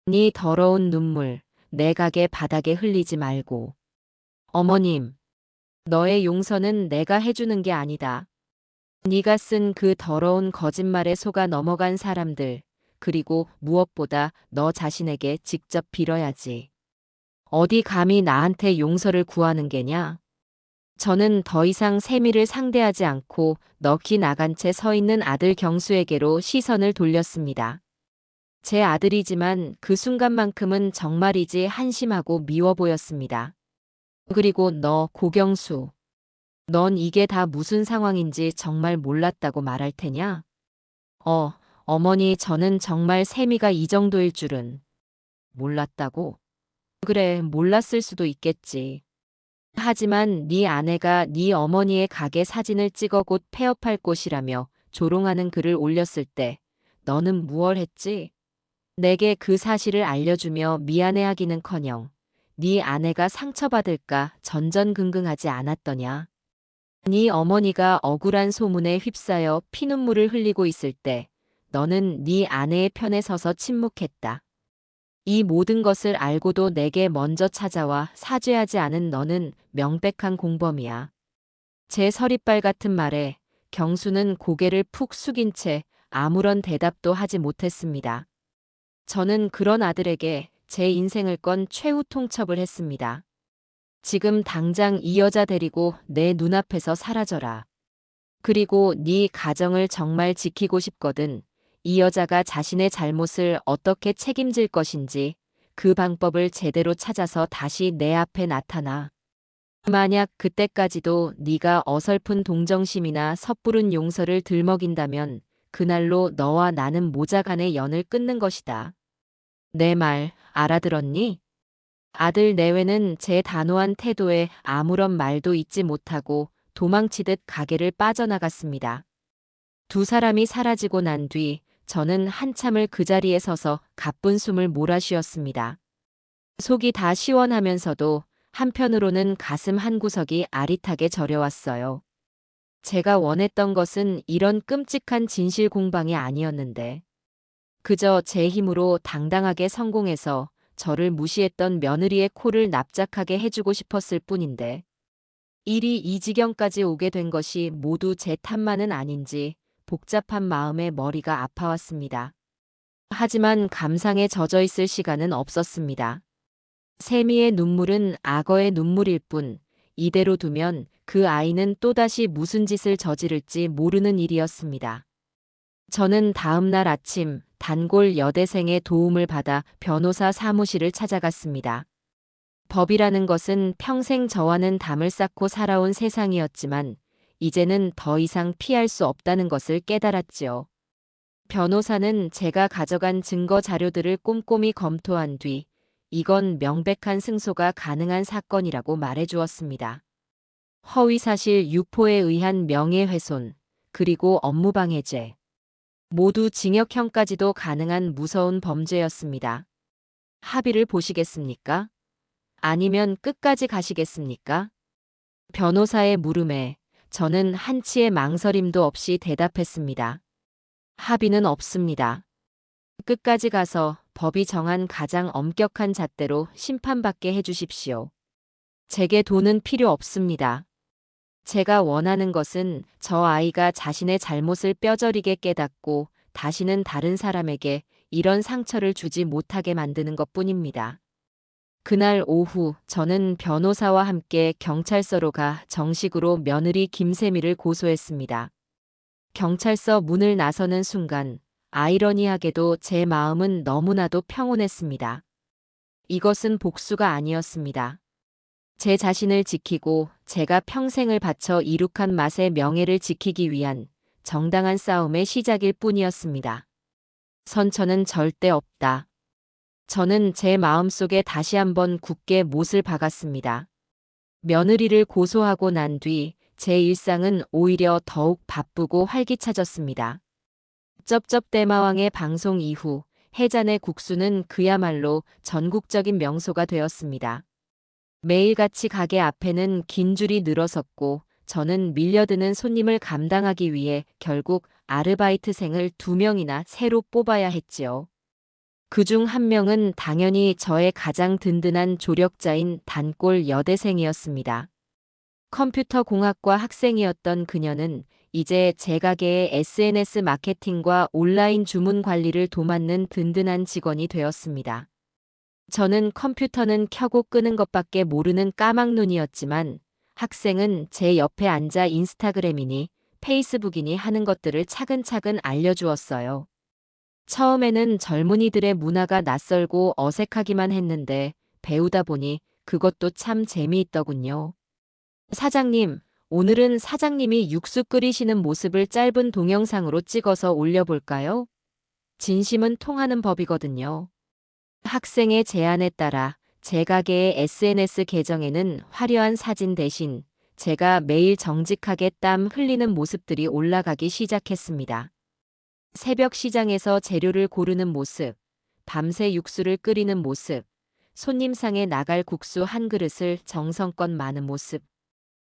네 더러운 눈물, 내 가게 바닥에 흘리지 말고. 어머님, 너의 용서는 내가 해주는 게 아니다. 네가 쓴 그 더러운 거짓말에 속아 넘어간 사람들, 그리고 무엇보다 너 자신에게 직접 빌어야지. 어디 감히 나한테 용서를 구하는 게냐? 저는 더 이상 세미를 상대하지 않고 넋이 나간 채 서 있는 아들 경수에게로 시선을 돌렸습니다. 제 아들이지만 그 순간만큼은 정말이지 한심하고 미워 보였습니다. 그리고 너, 고경수. 넌 이게 다 무슨 상황인지 정말 몰랐다고 말할 테냐? 어머니, 저는 정말 세미가 이 정도일 줄은 몰랐다고? 그래, 몰랐을 수도 있겠지. 하지만 네 아내가 네 어머니의 가게 사진을 찍어 곧 폐업할 곳이라며 조롱하는 글을 올렸을 때 너는 무얼 했지? 내게 그 사실을 알려주며 미안해하기는커녕 네 아내가 상처받을까 전전긍긍하지 않았더냐. 네 어머니가 억울한 소문에 휩싸여 피눈물을 흘리고 있을 때 너는 네 아내의 편에 서서 침묵했다. 이 모든 것을 알고도 내게 먼저 찾아와 사죄하지 않은 너는 명백한 공범이야. 제 서리빨 같은 말에 경수는 고개를 푹 숙인 채 아무런 대답도 하지 못했습니다. 저는 그런 아들에게 제 인생을 건 최후 통첩을 했습니다. 지금 당장 이 여자 데리고 내 눈앞에서 사라져라. 그리고 네 가정을 정말 지키고 싶거든. 이 여자가 자신의 잘못을 어떻게 책임질 것인지 그 방법을 제대로 찾아서 다시 내 앞에 나타나. 만약 그때까지도 네가 어설픈 동정심이나 섣부른 용서를 들먹인다면 그날로 너와 나는 모자간의 연을 끊는 것이다. 내 말 알아들었니? 아들 내외는 제 단호한 태도에 아무런 말도 잇지 못하고 도망치듯 가게를 빠져나갔습니다. 두 사람이 사라지고 난 뒤 저는 한참을 그 자리에 서서 가쁜 숨을 몰아쉬었습니다. 속이 다 시원하면서도 한편으로는 가슴 한구석이 아릿하게 저려왔어요. 제가 원했던 것은 이런 끔찍한 진실 공방이 아니었는데 그저 제 힘으로 당당하게 성공해서 저를 무시했던 며느리의 코를 납작하게 해주고 싶었을 뿐인데 일이 이 지경까지 오게 된 것이 모두 제 탓만은 아닌지 복잡한 마음에 머리가 아파왔습니다. 하지만 감상에 젖어 있을 시간은 없었습니다. 세미의 눈물은 악어의 눈물일 뿐 이대로 두면 그 아이는 또다시 무슨 짓을 저지를지 모르는 일이었습니다. 저는 다음 날 아침 단골 여대생의 도움을 받아 변호사 사무실을 찾아갔습니다. 법이라는 것은 평생 저와는 담을 쌓고 살아온 세상이었지만 이제는 더 이상 피할 수 없다는 것을 깨달았지요. 변호사는 제가 가져간 증거 자료들을 꼼꼼히 검토한 뒤 이건 명백한 승소가 가능한 사건이라고 말해주었습니다. 허위사실 유포에 의한 명예훼손, 그리고 업무방해죄. 모두 징역형까지도 가능한 무서운 범죄였습니다. 합의를 보시겠습니까? 아니면 끝까지 가시겠습니까? 변호사의 물음에 저는 한치의 망설임도 없이 대답했습니다. 합의는 없습니다. 끝까지 가서 법이 정한 가장 엄격한 잣대로 심판받게 해주십시오. 제게 돈은 필요 없습니다. 제가 원하는 것은 저 아이가 자신의 잘못을 뼈저리게 깨닫고 다시는 다른 사람에게 이런 상처를 주지 못하게 만드는 것뿐입니다. 그날 오후 저는 변호사와 함께 경찰서로 가 정식으로 며느리 김세미를 고소했습니다. 경찰서 문을 나서는 순간 아이러니하게도 제 마음은 너무나도 평온했습니다. 이것은 복수가 아니었습니다. 제 자신을 지키고 제가 평생을 바쳐 이룩한 맛의 명예를 지키기 위한 정당한 싸움의 시작일 뿐이었습니다. 선처는 절대 없다. 저는 제 마음속에 다시 한번 굳게 못을 박았습니다. 며느리를 고소하고 난 뒤 제 일상은 오히려 더욱 바쁘고 활기차졌습니다. 쩝쩝대마왕의 방송 이후 해잔의 국수는 그야말로 전국적인 명소가 되었습니다. 매일같이 가게 앞에는 긴 줄이 늘어섰고 저는 밀려드는 손님을 감당하기 위해 결국 아르바이트생을 2명이나 새로 뽑아야 했지요. 그중 한 명은 당연히 저의 가장 든든한 조력자인 단골 여대생이었습니다. 컴퓨터 공학과 학생이었던 그녀는 이제 제 가게의 SNS 마케팅과 온라인 주문 관리를 도맡는 든든한 직원이 되었습니다. 저는 컴퓨터는 켜고 끄는 것밖에 모르는 까막눈이었지만 학생은 제 옆에 앉아 인스타그램이니 페이스북이니 하는 것들을 차근차근 알려주었어요. 처음에는 젊은이들의 문화가 낯설고 어색하기만 했는데 배우다 보니 그것도 참 재미있더군요. 사장님, 오늘은 사장님이 육수 끓이시는 모습을 짧은 동영상으로 찍어서 올려볼까요? 진심은 통하는 법이거든요. 학생의 제안에 따라 제 가게의 SNS 계정에는 화려한 사진 대신 제가 매일 정직하게 땀 흘리는 모습들이 올라가기 시작했습니다. 새벽 시장에서 재료를 고르는 모습, 밤새 육수를 끓이는 모습, 손님상에 나갈 국수 한 그릇을 정성껏 마는 모습.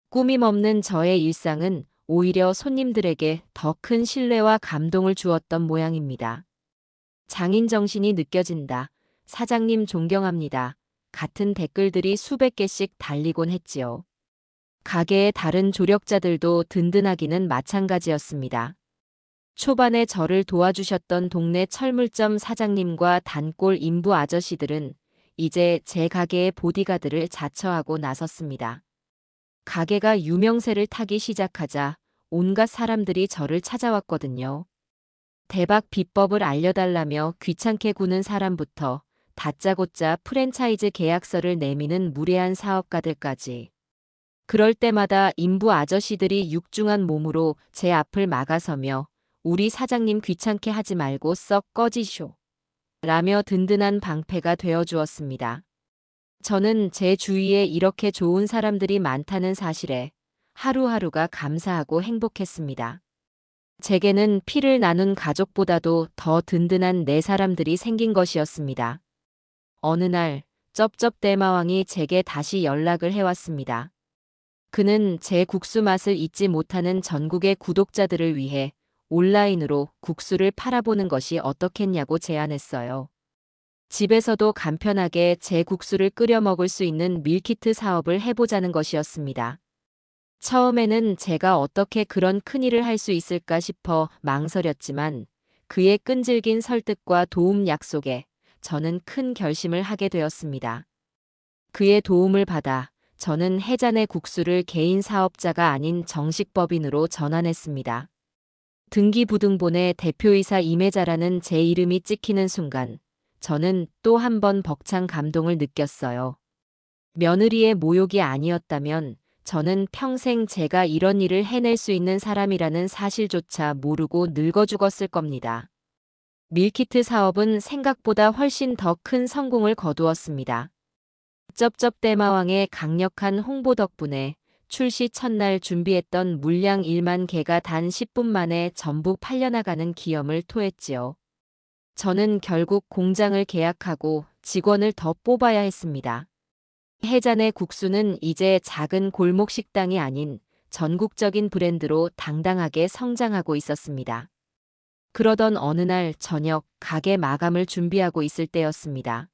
꾸밈 없는 저의 일상은 오히려 손님들에게 더 큰 신뢰와 감동을 주었던 모양입니다. 장인 정신이 느껴진다. 사장님 존경합니다. 같은 댓글들이 수백 개씩 달리곤 했지요. 가게의 다른 조력자들도 든든하기는 마찬가지였습니다. 초반에 저를 도와주셨던 동네 철물점 사장님과 단골 인부 아저씨들은 이제 제 가게의 보디가드를 자처하고 나섰습니다. 가게가 유명세를 타기 시작하자 온갖 사람들이 저를 찾아왔거든요. 대박 비법을 알려달라며 귀찮게 구는 사람부터 다짜고짜 프랜차이즈 계약서를 내미는 무례한 사업가들까지. 그럴 때마다 인부 아저씨들이 육중한 몸으로 제 앞을 막아서며 우리 사장님 귀찮게 하지 말고 썩 꺼지쇼. 라며 든든한 방패가 되어 주었습니다. 저는 제 주위에 이렇게 좋은 사람들이 많다는 사실에 하루하루가 감사하고 행복했습니다. 제게는 피를 나눈 가족보다도 더 든든한 네 사람들이 생긴 것이었습니다. 어느 날 쩝쩝대마왕이 제게 다시 연락을 해왔습니다. 그는 제 국수 맛을 잊지 못하는 전국의 구독자들을 위해 온라인으로 국수를 팔아보는 것이 어떻겠냐고 제안했어요. 집에서도 간편하게 제 국수를 끓여 먹을 수 있는 밀키트 사업을 해보자는 것이었습니다. 처음에는 제가 어떻게 그런 큰일을 할 수 있을까 싶어 망설였지만 그의 끈질긴 설득과 도움 약속에 저는 큰 결심을 하게 되었습니다. 그의 도움을 받아 저는 해잔의 국수를 개인 사업자가 아닌 정식 법인으로 전환했습니다. 등기부등본에 대표이사 임혜자라는 제 이름이 찍히는 순간 저는 또 한 번 벅찬 감동을 느꼈어요. 며느리의 모욕이 아니었다면 저는 평생 제가 이런 일을 해낼 수 있는 사람이라는 사실조차 모르고 늙어 죽었을 겁니다. 밀키트 사업은 생각보다 훨씬 더 큰 성공을 거두었습니다. 쩝쩝대마왕의 강력한 홍보 덕분에 출시 첫날 준비했던 물량 1만 개가 단 10분 만에 전부 팔려나가는 기염을 토했지요. 저는 결국 공장을 계약하고 직원을 더 뽑아야 했습니다. 해잔의 국수는 이제 작은 골목 식당이 아닌 전국적인 브랜드로 당당하게 성장하고 있었습니다. 그러던 어느 날 저녁 가게 마감을 준비하고 있을 때였습니다.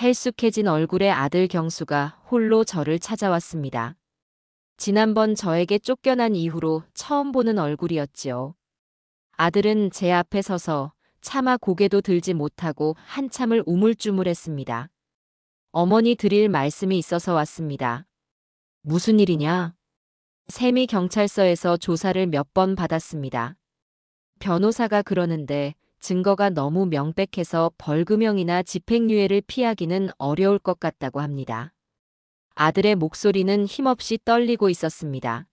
헬쑥해진 얼굴의 아들 경수가 홀로 저를 찾아왔습니다. 지난번 저에게 쫓겨난 이후로 처음 보는 얼굴이었지요. 아들은 제 앞에 서서 차마 고개도 들지 못하고 한참을 우물쭈물했습니다. 어머니 드릴 말씀이 있어서 왔습니다. 무슨 일이냐? 세미 경찰서에서 조사를 몇 번 받았습니다. 변호사가 그러는데 증거가 너무 명백해서 벌금형이나 집행유예를 피하기는 어려울 것 같다고 합니다. 아들의 목소리는 힘없이 떨리고 있었습니다.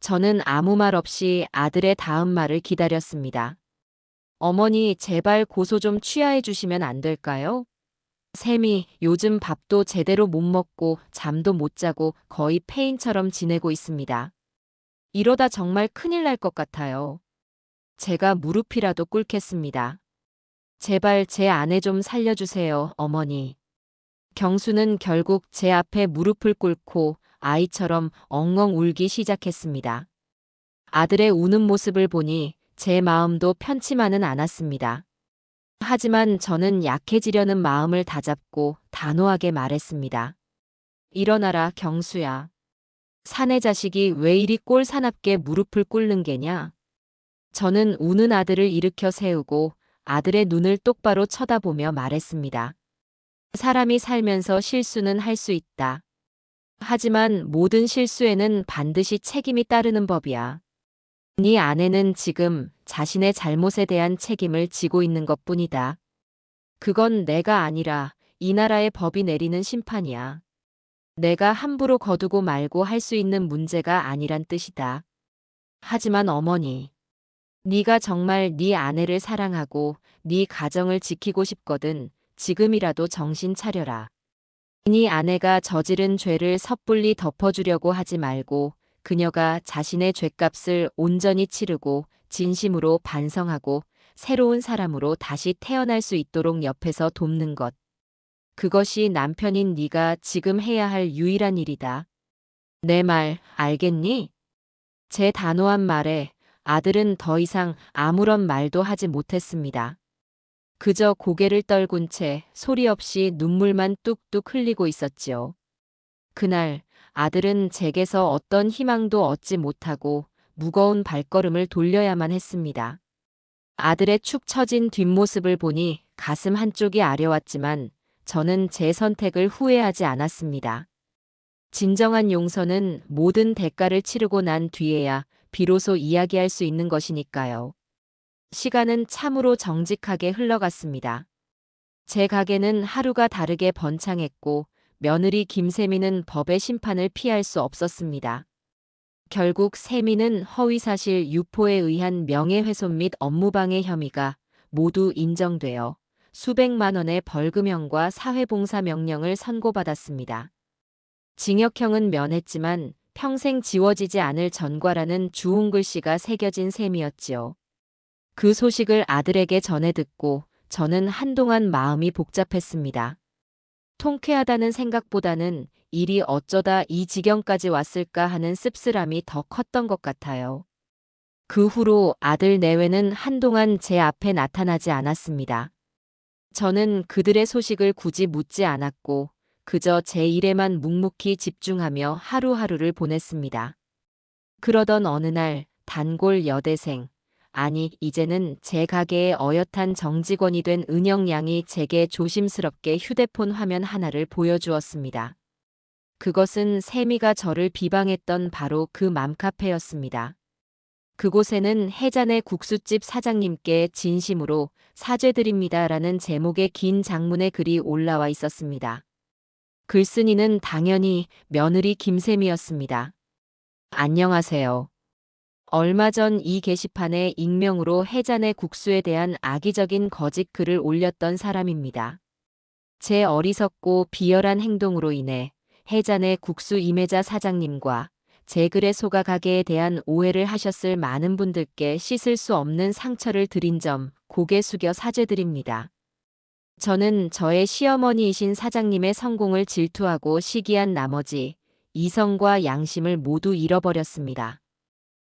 저는 아무 말 없이 아들의 다음 말을 기다렸습니다. 어머니, 제발 고소 좀 취하해 주시면 안 될까요? 샘이 요즘 밥도 제대로 못 먹고 잠도 못 자고 거의 폐인처럼 지내고 있습니다. 이러다 정말 큰일 날 것 같아요. 제가 무릎이라도 꿇겠습니다. 제발 제 아내 좀 살려주세요, 어머니. 경수는 결국 제 앞에 무릎을 꿇고 아이처럼 엉엉 울기 시작했습니다. 아들의 우는 모습을 보니 제 마음도 편치만은 않았습니다. 하지만 저는 약해지려는 마음을 다잡고 단호하게 말했습니다. 일어나라, 경수야. 사내 자식이 왜 이리 꼴사납게 무릎을 꿇는 게냐? 저는 우는 아들을 일으켜 세우고 아들의 눈을 똑바로 쳐다보며 말했습니다. 사람이 살면서 실수는 할 수 있다. 하지만 모든 실수에는 반드시 책임이 따르는 법이야. 네 아내는 지금 자신의 잘못에 대한 책임을 지고 있는 것뿐이다. 그건 내가 아니라 이 나라의 법이 내리는 심판이야. 내가 함부로 거두고 말고 할 수 있는 문제가 아니란 뜻이다. 하지만 어머니, 네가 정말 네 아내를 사랑하고 네 가정을 지키고 싶거든 지금이라도 정신 차려라. 이 아내가 저지른 죄를 섣불리 덮어주려고 하지 말고 그녀가 자신의 죄값을 온전히 치르고 진심으로 반성하고 새로운 사람으로 다시 태어날 수 있도록 옆에서 돕는 것. 그것이 남편인 네가 지금 해야 할 유일한 일이다. 내 말 알겠니? 제 단호한 말에 아들은 더 이상 아무런 말도 하지 못했습니다. 그저 고개를 떨군 채 소리 없이 눈물만 뚝뚝 흘리고 있었지요. 그날 아들은 제게서 어떤 희망도 얻지 못하고 무거운 발걸음을 돌려야만 했습니다. 아들의 축 처진 뒷모습을 보니 가슴 한쪽이 아려왔지만 저는 제 선택을 후회하지 않았습니다. 진정한 용서는 모든 대가를 치르고 난 뒤에야 비로소 이야기할 수 있는 것이니까요. 시간은 참으로 정직하게 흘러갔습니다. 제 가게는 하루가 다르게 번창했고 며느리 김세미는 법의 심판을 피할 수 없었습니다. 결국 세미는 허위사실 유포에 의한 명예훼손 및 업무방해 혐의가 모두 인정되어 수백만 원의 벌금형과 사회봉사 명령을 선고받았습니다. 징역형은 면했지만 평생 지워지지 않을 전과라는 주홍 글씨가 새겨진 셈이었지요. 그 소식을 아들에게 전해 듣고 저는 한동안 마음이 복잡했습니다. 통쾌하다는 생각보다는 일이 어쩌다 이 지경까지 왔을까 하는 씁쓸함이 더 컸던 것 같아요. 그 후로 아들 내외는 한동안 제 앞에 나타나지 않았습니다. 저는 그들의 소식을 굳이 묻지 않았고 그저 제 일에만 묵묵히 집중하며 하루하루를 보냈습니다. 그러던 어느 날 단골 여대생, 아니 이제는 제 가게의 어엿한 정직원이 된 은영 양이 제게 조심스럽게 휴대폰 화면 하나를 보여주었습니다. 그것은 세미가 저를 비방했던 바로 그 맘카페였습니다. 그곳에는 해잔의 국수집 사장님께 진심으로 사죄드립니다라는 제목의 긴 장문의 글이 올라와 있었습니다. 글쓴이는 당연히 며느리 김샘이었습니다. 안녕하세요. 얼마 전 이 게시판에 익명으로 해잔의 국수에 대한 악의적인 거짓 글을 올렸던 사람입니다. 제 어리석고 비열한 행동으로 인해 해잔의 국수 임혜자 사장님과 제 글에 속아 가게에 대한 오해를 하셨을 많은 분들께 씻을 수 없는 상처를 드린 점 고개 숙여 사죄드립니다. 저는 저의 시어머니이신 사장님의 성공을 질투하고 시기한 나머지 이성과 양심을 모두 잃어버렸습니다.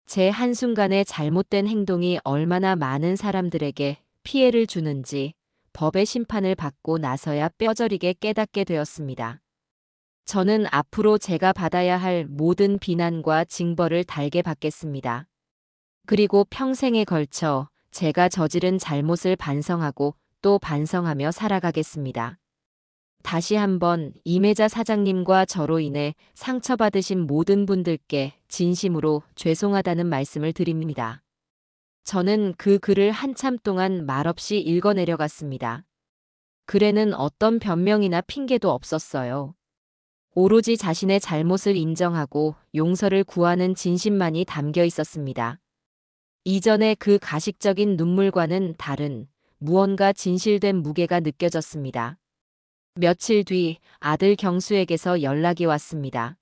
제 한순간의 잘못된 행동이 얼마나 많은 사람들에게 피해를 주는지 법의 심판을 받고 나서야 뼈저리게 깨닫게 되었습니다. 저는 앞으로 제가 받아야 할 모든 비난과 징벌을 달게 받겠습니다. 그리고 평생에 걸쳐 제가 저지른 잘못을 반성하고 또 반성하며 살아가겠습니다. 다시 한번 임혜자 사장님과 저로 인해 상처받으신 모든 분들께 진심으로 죄송하다는 말씀을 드립니다. 저는 그 글을 한참 동안 말없이 읽어내려갔습니다. 글에는 어떤 변명이나 핑계도 없었어요. 오로지 자신의 잘못을 인정하고 용서를 구하는 진심만이 담겨 있었습니다. 이전의 그 가식적인 눈물과는 다른 무언가 진실된 무게가 느껴졌습니다. 며칠 뒤 아들 경수에게서 연락이 왔습니다.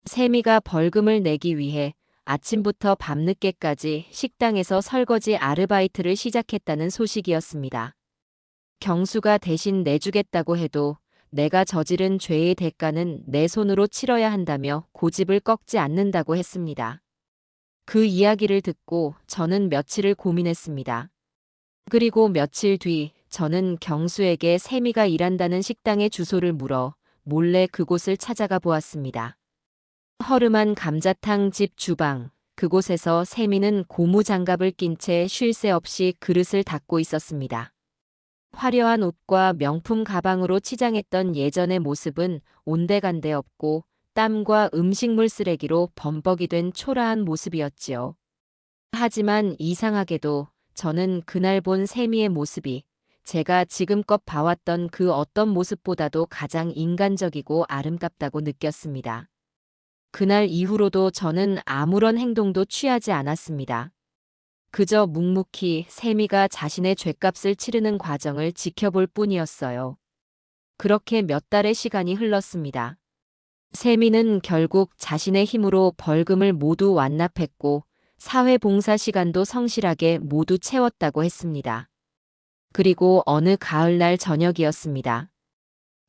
세미가 벌금을 내기 위해 아침부터 밤늦게까지 식당에서 설거지 아르바이트를 시작했다는 소식이었습니다. 경수가 대신 내주겠다고 해도 내가 저지른 죄의 대가는 내 손으로 치러야 한다며 고집을 꺾지 않는다고 했습니다. 그 이야기를 듣고 저는 며칠을 고민했습니다. 그리고 며칠 뒤 저는 경수에게 세미가 일한다는 식당의 주소를 물어 몰래 그곳을 찾아가 보았습니다. 허름한 감자탕 집 주방, 그곳에서 세미는 고무장갑을 낀 채 쉴 새 없이 그릇을 닦고 있었습니다. 화려한 옷과 명품 가방으로 치장했던 예전의 모습은 온데간데 없고 땀과 음식물 쓰레기로 범벅이 된 초라한 모습이었지요. 하지만 이상하게도 저는 그날 본 세미의 모습이 제가 지금껏 봐왔던 그 어떤 모습보다도 가장 인간적이고 아름답다고 느꼈습니다. 그날 이후로도 저는 아무런 행동도 취하지 않았습니다. 그저 묵묵히 세미가 자신의 죗값을 치르는 과정을 지켜볼 뿐이었어요. 그렇게 몇 달의 시간이 흘렀습니다. 세미는 결국 자신의 힘으로 벌금을 모두 완납했고 사회봉사 시간도 성실하게 모두 채웠다고 했습니다. 그리고 어느 가을날 저녁이었습니다.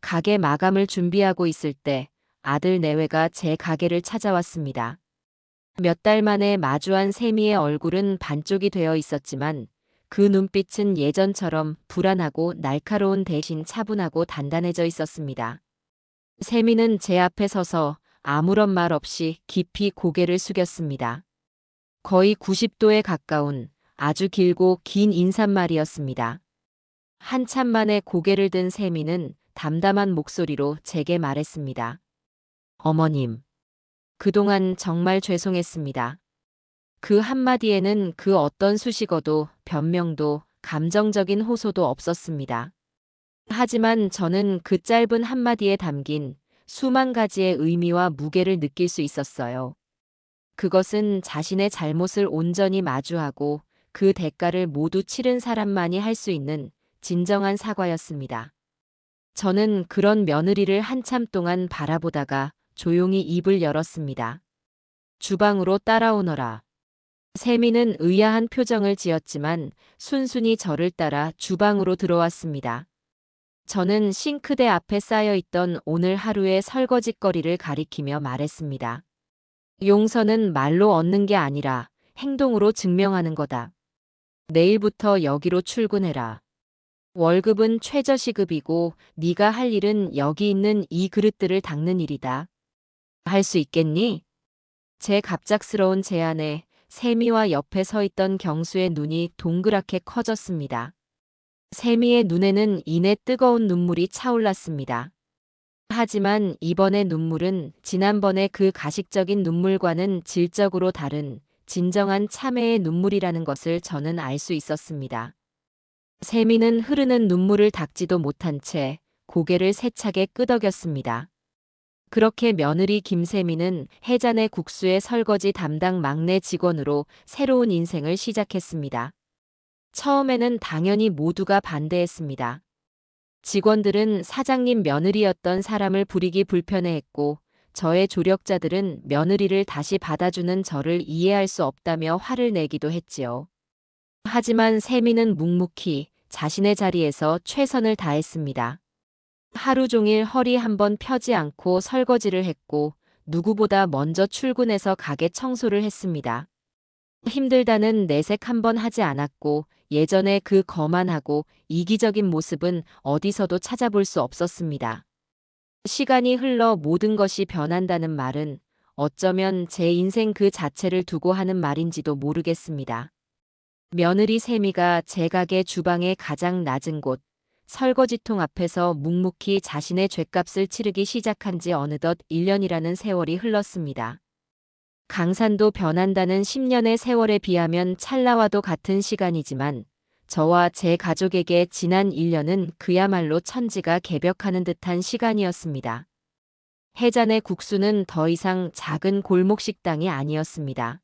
가게 마감을 준비하고 있을 때 아들 내외가 제 가게를 찾아왔습니다. 몇 달 만에 마주한 세미의 얼굴은 반쪽이 되어 있었지만 그 눈빛은 예전처럼 불안하고 날카로운 대신 차분하고 단단해져 있었습니다. 세미는 제 앞에 서서 아무런 말 없이 깊이 고개를 숙였습니다. 거의 90도에 가까운 아주 길고 긴 인사말이었습니다. 한참 만에 고개를 든 세미는 담담한 목소리로 제게 말했습니다. 어머님, 그동안 정말 죄송했습니다. 그 한마디에는 그 어떤 수식어도 변명도 감정적인 호소도 없었습니다. 하지만 저는 그 짧은 한마디에 담긴 수만 가지의 의미와 무게를 느낄 수 있었어요. 그것은 자신의 잘못을 온전히 마주하고 그 대가를 모두 치른 사람만이 할 수 있는 진정한 사과였습니다. 저는 그런 며느리를 한참 동안 바라보다가 조용히 입을 열었습니다. 주방으로 따라오너라. 세미는 의아한 표정을 지었지만 순순히 저를 따라 주방으로 들어왔습니다. 저는 싱크대 앞에 쌓여있던 오늘 하루의 설거짓거리를 가리키며 말했습니다. 용서는 말로 얻는 게 아니라 행동으로 증명하는 거다. 내일부터 여기로 출근해라. 월급은 최저시급이고 네가 할 일은 여기 있는 이 그릇들을 닦는 일이다. 할 수 있겠니? 제 갑작스러운 제안에 세미와 옆에 서 있던 경수의 눈이 동그랗게 커졌습니다. 세미의 눈에는 이내 뜨거운 눈물이 차올랐습니다. 하지만 이번의 눈물은 지난번의 그 가식적인 눈물과는 질적으로 다른 진정한 참회의 눈물이라는 것을 저는 알 수 있었습니다. 세미는 흐르는 눈물을 닦지도 못한 채 고개를 세차게 끄덕였습니다. 그렇게 며느리 김세미는 해잔의 국수의 설거지 담당 막내 직원으로 새로운 인생을 시작했습니다. 처음에는 당연히 모두가 반대했습니다. 직원들은 사장님 며느리였던 사람을 부리기 불편해했고 저의 조력자들은 며느리를 다시 받아주는 저를 이해할 수 없다며 화를 내기도 했지요. 하지만 세미는 묵묵히 자신의 자리에서 최선을 다했습니다. 하루 종일 허리 한번 펴지 않고 설거지를 했고 누구보다 먼저 출근해서 가게 청소를 했습니다. 힘들다는 내색 한번 하지 않았고 예전의 그 거만하고 이기적인 모습은 어디서도 찾아볼 수 없었습니다. 시간이 흘러 모든 것이 변한다는 말은 어쩌면 제 인생 그 자체를 두고 하는 말인지도 모르겠습니다. 며느리 세미가 제 가게 주방의 가장 낮은 곳, 설거지통 앞에서 묵묵히 자신의 죗값을 치르기 시작한 지 어느덧 1년이라는 세월이 흘렀습니다. 강산도 변한다는 10년의 세월에 비하면 찰나와도 같은 시간이지만 저와 제 가족에게 지난 1년은 그야말로 천지가 개벽하는 듯한 시간이었습니다. 해잔의 국수는 더 이상 작은 골목 식당이 아니었습니다.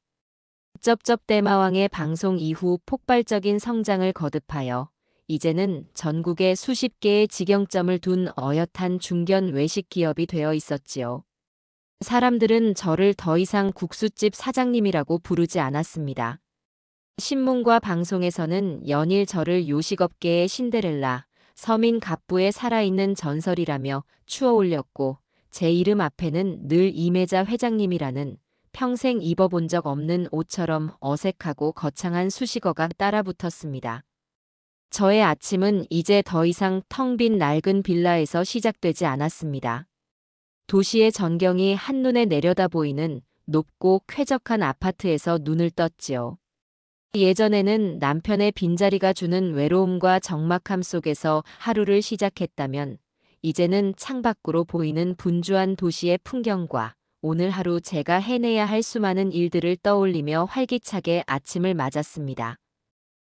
쩝쩝대마왕의 방송 이후 폭발적인 성장을 거듭하여 이제는 전국에 수십 개의 직영점을 둔 어엿한 중견 외식 기업이 되어 있었지요. 사람들은 저를 더 이상 국수집 사장님이라고 부르지 않았습니다. 신문과 방송에서는 연일 저를 요식업계의 신데렐라, 서민 갑부의 살아있는 전설이라며 추어 올렸고 제 이름 앞에는 늘 이매자 회장님이라는 평생 입어본 적 없는 옷처럼 어색하고 거창한 수식어가 따라붙었습니다. 저의 아침은 이제 더 이상 텅 빈 낡은 빌라에서 시작되지 않았습니다. 도시의 전경이 한눈에 내려다 보이는 높고 쾌적한 아파트에서 눈을 떴지요. 예전에는 남편의 빈자리가 주는 외로움과 적막함 속에서 하루를 시작했다면 이제는 창밖으로 보이는 분주한 도시의 풍경과 오늘 하루 제가 해내야 할 수많은 일들을 떠올리며 활기차게 아침을 맞았습니다.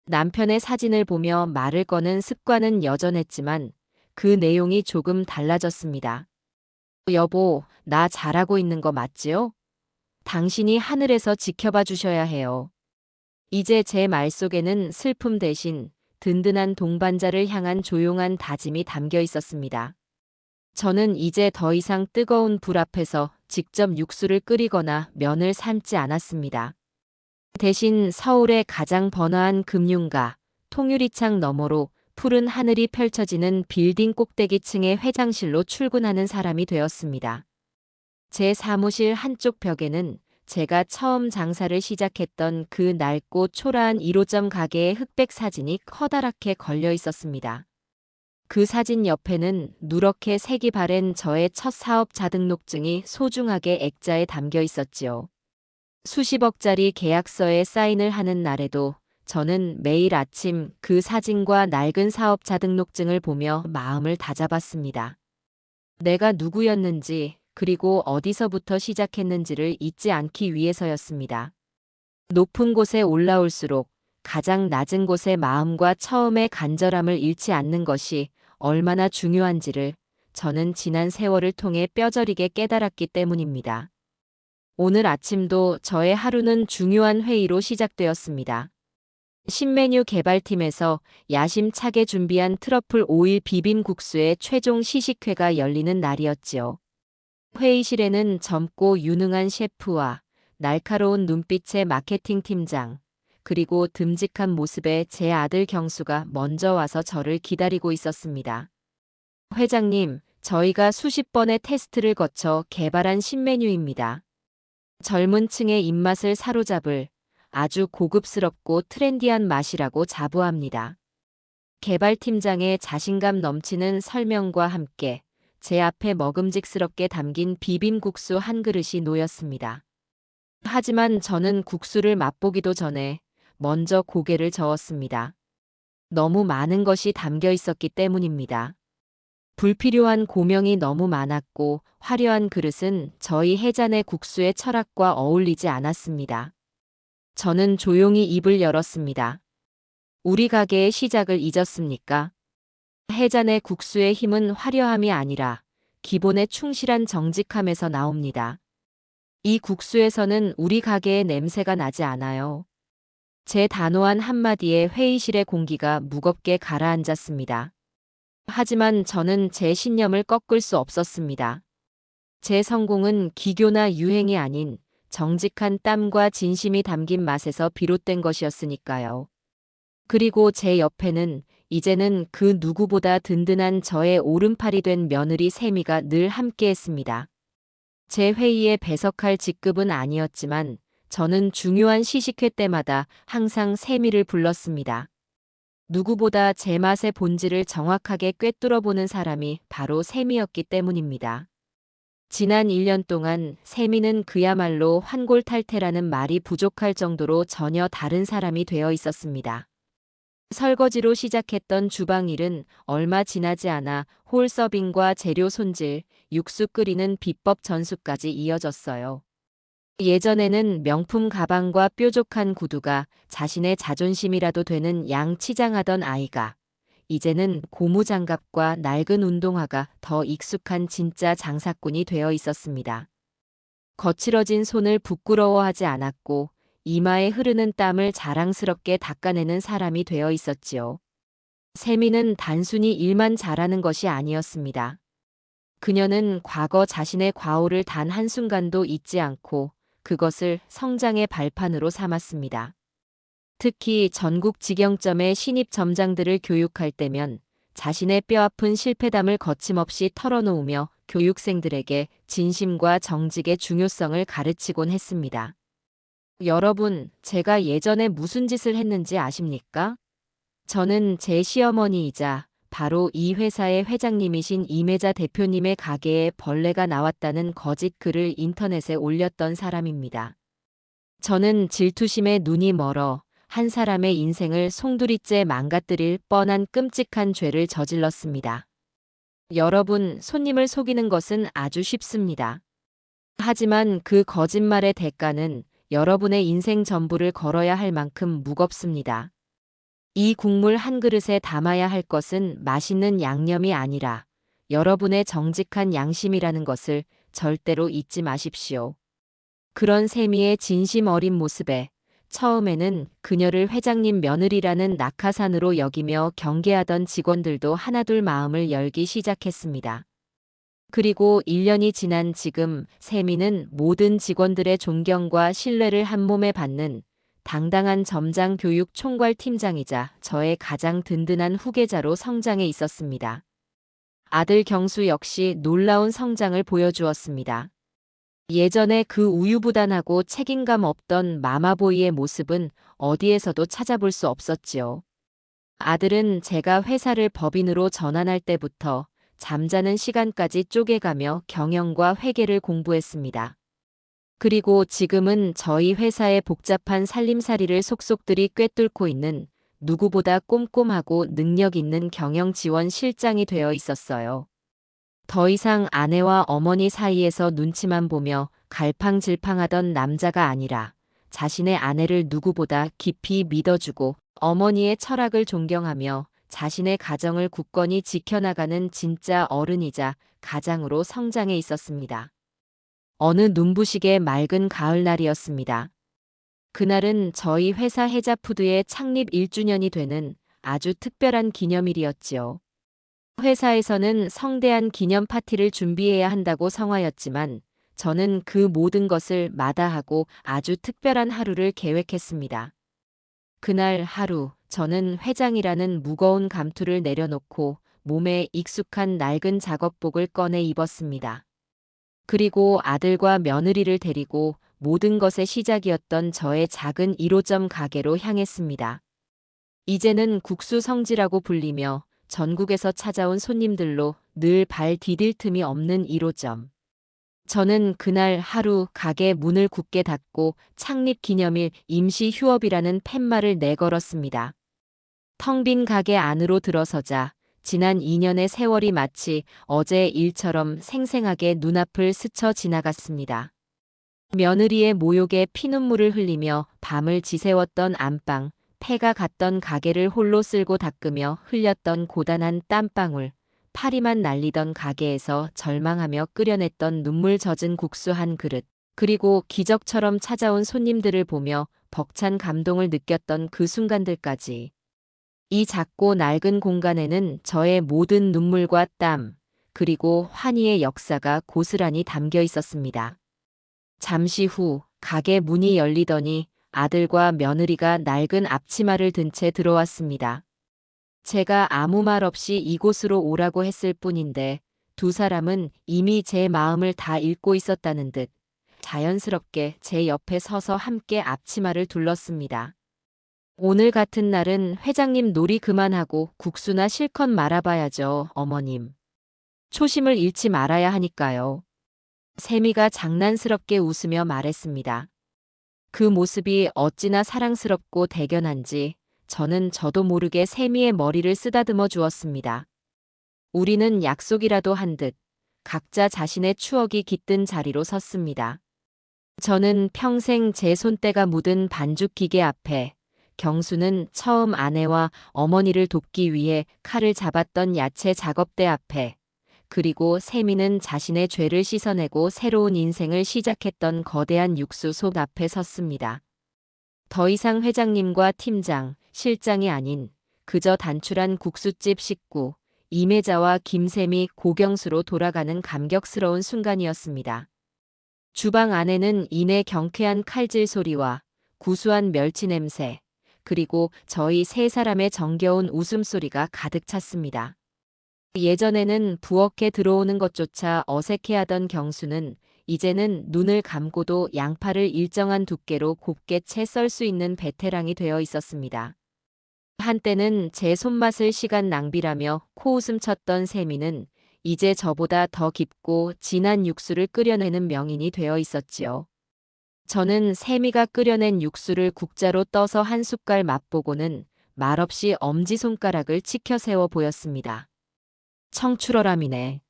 남편의 사진을 보며 말을 거는 습관은 여전했지만 그 내용이 조금 달라졌습니다. 여보, 나 잘하고 있는 거 맞지요? 당신이 하늘에서 지켜봐 주셔야 해요. 이제 제 말 속에는 슬픔 대신 든든한 동반자를 향한 조용한 다짐이 담겨 있었습니다. 저는 이제 더 이상 뜨거운 불 앞에서 직접 육수를 끓이거나 면을 삶지 않았습니다. 대신 서울의 가장 번화한 금융가, 통유리창 너머로 푸른 하늘이 펼쳐지는 빌딩 꼭대기층의 회장실로 출근하는 사람이 되었습니다. 제 사무실 한쪽 벽에는 제가 처음 장사를 시작했던 그 낡고 초라한 1호점 가게의 흑백 사진이 커다랗게 걸려 있었습니다. 그 사진 옆에는 누렇게 색이 바랜 저의 첫 사업 자등록증이 소중하게 액자에 담겨 있었지요. 수십억짜리 계약서에 사인을 하는 날에도 저는 매일 아침 그 사진과 낡은 사업 자등록증을 보며 마음을 다잡았습니다. 내가 누구였는지, 그리고 어디서부터 시작했는지를 잊지 않기 위해서였습니다. 높은 곳에 올라올수록 가장 낮은 곳의 마음과 처음의 간절함을 잃지 않는 것이 얼마나 중요한지를 저는 지난 세월을 통해 뼈저리게 깨달았기 때문입니다. 오늘 아침도 저의 하루는 중요한 회의로 시작되었습니다. 신메뉴 개발팀에서 야심차게 준비한 트러플 오일 비빔국수의 최종 시식회가 열리는 날이었지요. 회의실에는 젊고 유능한 셰프와 날카로운 눈빛의 마케팅 팀장, 그리고 듬직한 모습의 제 아들 경수가 먼저 와서 저를 기다리고 있었습니다. 회장님, 저희가 수십 번의 테스트를 거쳐 개발한 신메뉴입니다. 젊은 층의 입맛을 사로잡을 아주 고급스럽고 트렌디한 맛이라고 자부합니다. 개발팀장의 자신감 넘치는 설명과 함께 제 앞에 먹음직스럽게 담긴 비빔국수 한 그릇이 놓였습니다. 하지만 저는 국수를 맛보기도 전에 먼저 고개를 저었습니다. 너무 많은 것이 담겨 있었기 때문입니다. 불필요한 고명이 너무 많았고 화려한 그릇은 저희 해잔의 국수의 철학과 어울리지 않았습니다. 저는 조용히 입을 열었습니다. 우리 가게의 시작을 잊었습니까? 해잔의 국수의 힘은 화려함이 아니라 기본에 충실한 정직함에서 나옵니다. 이 국수에서는 우리 가게의 냄새가 나지 않아요. 제 단호한 한마디에 회의실의 공기가 무겁게 가라앉았습니다. 하지만 저는 제 신념을 꺾을 수 없었습니다. 제 성공은 기교나 유행이 아닌 정직한 땀과 진심이 담긴 맛에서 비롯된 것이었으니까요. 그리고 제 옆에는 이제는 그 누구보다 든든한 저의 오른팔이 된 며느리 세미가 늘 함께했습니다. 제 회의에 배석할 직급은 아니었지만 저는 중요한 시식회 때마다 항상 세미를 불렀습니다. 누구보다 제 맛의 본질을 정확하게 꿰뚫어 보는 사람이 바로 세미였기 때문입니다. 지난 1년 동안 세미는 그야말로 환골탈태라는 말이 부족할 정도로 전혀 다른 사람이 되어 있었습니다. 설거지로 시작했던 주방일은 얼마 지나지 않아 홀 서빙과 재료 손질, 육수 끓이는 비법 전수까지 이어졌어요. 예전에는 명품 가방과 뾰족한 구두가 자신의 자존심이라도 되는 양치장하던 아이가 이제는 고무장갑과 낡은 운동화가 더 익숙한 진짜 장사꾼이 되어 있었습니다. 거칠어진 손을 부끄러워하지 않았고 이마에 흐르는 땀을 자랑스럽게 닦아내는 사람이 되어 있었지요. 세미는 단순히 일만 잘하는 것이 아니었습니다. 그녀는 과거 자신의 과오를 단 한순간도 잊지 않고 그것을 성장의 발판으로 삼았습니다. 특히 전국 직영점의 신입 점장들을 교육할 때면 자신의 뼈아픈 실패담을 거침없이 털어놓으며 교육생들에게 진심과 정직의 중요성을 가르치곤 했습니다. 여러분, 제가 예전에 무슨 짓을 했는지 아십니까? 저는 제 시어머니이자 바로 이 회사의 회장님이신 이매자 대표님의 가게에 벌레가 나왔다는 거짓 글을 인터넷에 올렸던 사람입니다. 저는 질투심에 눈이 멀어 한 사람의 인생을 송두리째 망가뜨릴 뻔한 끔찍한 죄를 저질렀습니다. 여러분, 손님을 속이는 것은 아주 쉽습니다. 하지만 그 거짓말의 대가는 여러분의 인생 전부를 걸어야 할 만큼 무겁습니다. 이 국물 한 그릇에 담아야 할 것은 맛있는 양념이 아니라 여러분의 정직한 양심이라는 것을 절대로 잊지 마십시오. 그런 세미의 진심 어린 모습에 처음에는 그녀를 회장님 며느리라는 낙하산으로 여기며 경계하던 직원들도 하나둘 마음을 열기 시작했습니다. 그리고 1년이 지난 지금 세미는 모든 직원들의 존경과 신뢰를 한몸에 받는 당당한 점장 교육 총괄 팀장이자 저의 가장 든든한 후계자로 성장해 있었습니다. 아들 경수 역시 놀라운 성장을 보여주었습니다. 예전에 그 우유부단하고 책임감 없던 마마보이의 모습은 어디에서도 찾아볼 수 없었지요. 아들은 제가 회사를 법인으로 전환할 때부터 잠자는 시간까지 쪼개가며 경영과 회계를 공부했습니다. 그리고 지금은 저희 회사의 복잡한 살림살이를 속속들이 꿰뚫고 있는 누구보다 꼼꼼하고 능력 있는 경영 지원 실장이 되어 있었어요. 더 이상 아내와 어머니 사이에서 눈치만 보며 갈팡질팡하던 남자가 아니라 자신의 아내를 누구보다 깊이 믿어주고 어머니의 철학을 존경하며 자신의 가정을 굳건히 지켜나가는 진짜 어른이자 가장으로 성장해 있었습니다. 어느 눈부시게 맑은 가을날이었습니다. 그날은 저희 회사 해자푸드의 창립 1주년이 되는 아주 특별한 기념일이었지요. 회사에서는 성대한 기념 파티를 준비해야 한다고 성하였지만 저는 그 모든 것을 마다하고 아주 특별한 하루를 계획했습니다. 그날 하루 저는 회장이라는 무거운 감투를 내려놓고 몸에 익숙한 낡은 작업복을 꺼내 입었습니다. 그리고 아들과 며느리를 데리고 모든 것의 시작이었던 저의 작은 1호점 가게로 향했습니다. 이제는 국수 성지라고 불리며 전국에서 찾아온 손님들로 늘 발 디딜 틈이 없는 1호점. 저는 그날 하루 가게 문을 굳게 닫고 창립 기념일 임시 휴업이라는 팻말을 내걸었습니다. 텅 빈 가게 안으로 들어서자 지난 2년의 세월이 마치 어제 일처럼 생생하게 눈앞을 스쳐 지나갔습니다. 며느리의 모욕에 피눈물을 흘리며 밤을 지새웠던 안방, 폐가 갔던 가게를 홀로 쓸고 닦으며 흘렸던 고단한 땀방울, 파리만 날리던 가게에서 절망하며 끓여냈던 눈물 젖은 국수 한 그릇, 그리고 기적처럼 찾아온 손님들을 보며 벅찬 감동을 느꼈던 그 순간들까지. 이 작고 낡은 공간에는 저의 모든 눈물과 땀, 그리고 환희의 역사가 고스란히 담겨 있었습니다. 잠시 후 가게 문이 열리더니 아들과 며느리가 낡은 앞치마를 든 채 들어왔습니다. 제가 아무 말 없이 이곳으로 오라고 했을 뿐인데 두 사람은 이미 제 마음을 다 읽고 있었다는 듯 자연스럽게 제 옆에 서서 함께 앞치마를 둘렀습니다. 오늘 같은 날은 회장님 놀이 그만하고 국수나 실컷 말아봐야죠, 어머님. 초심을 잃지 말아야 하니까요. 세미가 장난스럽게 웃으며 말했습니다. 그 모습이 어찌나 사랑스럽고 대견한지 저는 저도 모르게 세미의 머리를 쓰다듬어 주었습니다. 우리는 약속이라도 한 듯 각자 자신의 추억이 깃든 자리로 섰습니다. 저는 평생 제 손때가 묻은 반죽 기계 앞에, 경수는 처음 아내와 어머니를 돕기 위해 칼을 잡았던 야채 작업대 앞에, 그리고 세미는 자신의 죄를 씻어내고 새로운 인생을 시작했던 거대한 육수솥 앞에 섰습니다. 더 이상 회장님과 팀장, 실장이 아닌 그저 단출한 국수집 식구, 이매자와 김세미, 고경수로 돌아가는 감격스러운 순간이었습니다. 주방 안에는 이내 경쾌한 칼질 소리와 구수한 멸치 냄새, 그리고 저희 세 사람의 정겨운 웃음소리가 가득 찼습니다. 예전에는 부엌에 들어오는 것조차 어색해하던 경수는 이제는 눈을 감고도 양파를 일정한 두께로 곱게 채 썰 수 있는 베테랑이 되어 있었습니다. 한때는 제 손맛을 시간 낭비라며 코웃음 쳤던 세미는 이제 저보다 더 깊고 진한 육수를 끓여내는 명인이 되어 있었지요. 저는 세미가 끓여낸 육수를 국자로 떠서 한 숟갈 맛보고는 말없이 엄지손가락을 치켜 세워 보였습니다. 청출어람이네.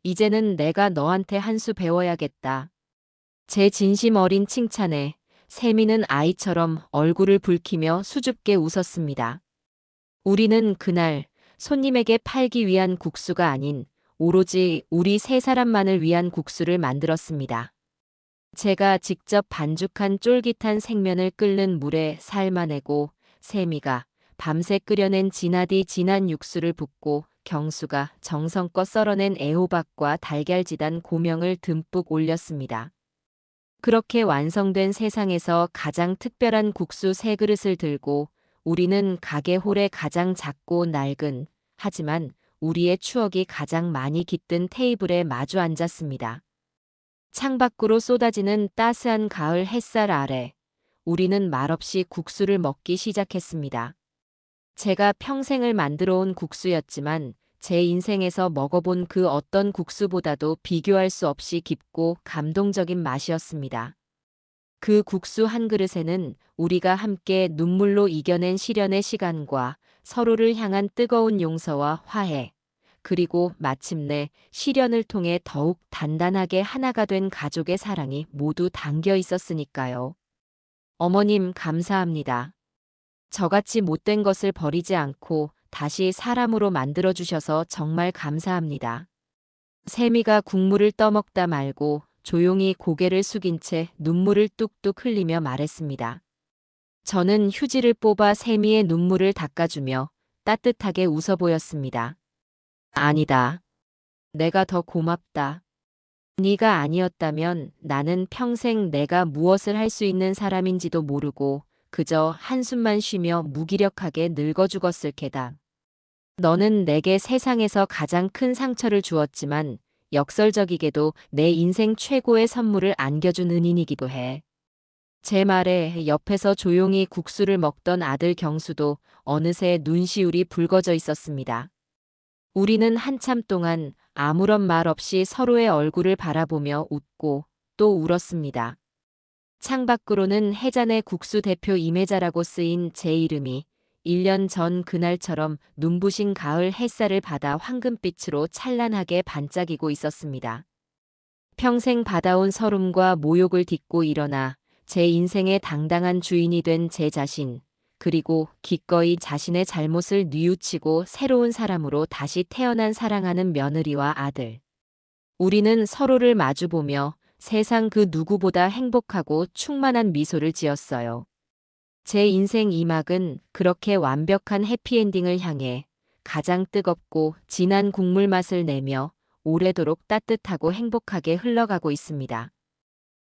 이제는 내가 너한테 한 수 배워야겠다. 제 진심 어린 칭찬에 세미는 아이처럼 얼굴을 붉히며 수줍게 웃었습니다. 우리는 그날 손님에게 팔기 위한 국수가 아닌 오로지 우리 세 사람만을 위한 국수를 만들었습니다. 제가 직접 반죽한 쫄깃한 생면을 끓는 물에 삶아내고 세미가 밤새 끓여낸 진하디 진한 육수를 붓고 경수가 정성껏 썰어낸 애호박과 달걀지단 고명을 듬뿍 올렸습니다. 그렇게 완성된 세상에서 가장 특별한 국수 3그릇을 들고 우리는 가게 홀에 가장 작고 낡은, 하지만 우리의 추억이 가장 많이 깃든 테이블에 마주 앉았습니다. 창밖으로 쏟아지는 따스한 가을 햇살 아래 우리는 말없이 국수를 먹기 시작했습니다. 제가 평생을 만들어 온 국수였지만 제 인생에서 먹어본 그 어떤 국수보다도 비교할 수 없이 깊고 감동적인 맛이었습니다. 그 국수 한 그릇에는 우리가 함께 눈물로 이겨낸 시련의 시간과 서로를 향한 뜨거운 용서와 화해, 그리고 마침내 시련을 통해 더욱 단단하게 하나가 된 가족의 사랑이 모두 담겨 있었으니까요. 어머님, 감사합니다. 저같이 못된 것을 버리지 않고 다시 사람으로 만들어주셔서 정말 감사합니다. 세미가 국물을 떠먹다 말고 조용히 고개를 숙인 채 눈물을 뚝뚝 흘리며 말했습니다. 저는 휴지를 뽑아 세미의 눈물을 닦아주며 따뜻하게 웃어 보였습니다. 아니다. 내가 더 고맙다. 네가 아니었다면 나는 평생 내가 무엇을 할 수 있는 사람인지도 모르고 그저 한숨만 쉬며 무기력하게 늙어 죽었을 게다. 너는 내게 세상에서 가장 큰 상처를 주었지만 역설적이게도 내 인생 최고의 선물을 안겨준 은인이기도 해. 제 말에 옆에서 조용히 국수를 먹던 아들 경수도 어느새 눈시울이 붉어져 있었습니다. 우리는 한참 동안 아무런 말 없이 서로의 얼굴을 바라보며 웃고 또 울었습니다. 창밖으로는 해잔의 국수 대표 임혜자라고 쓰인 제 이름이 1년 전 그날처럼 눈부신 가을 햇살을 받아 황금빛으로 찬란하게 반짝이고 있었습니다. 평생 받아온 서름과 모욕을 딛고 일어나 제 인생의 당당한 주인이 된 제 자신, 그리고 기꺼이 자신의 잘못을 뉘우치고 새로운 사람으로 다시 태어난 사랑하는 며느리와 아들. 우리는 서로를 마주보며 세상 그 누구보다 행복하고 충만한 미소를 지었어요. 제 인생 2막은 그렇게 완벽한 해피엔딩을 향해 가장 뜨겁고 진한 국물 맛을 내며 오래도록 따뜻하고 행복하게 흘러가고 있습니다.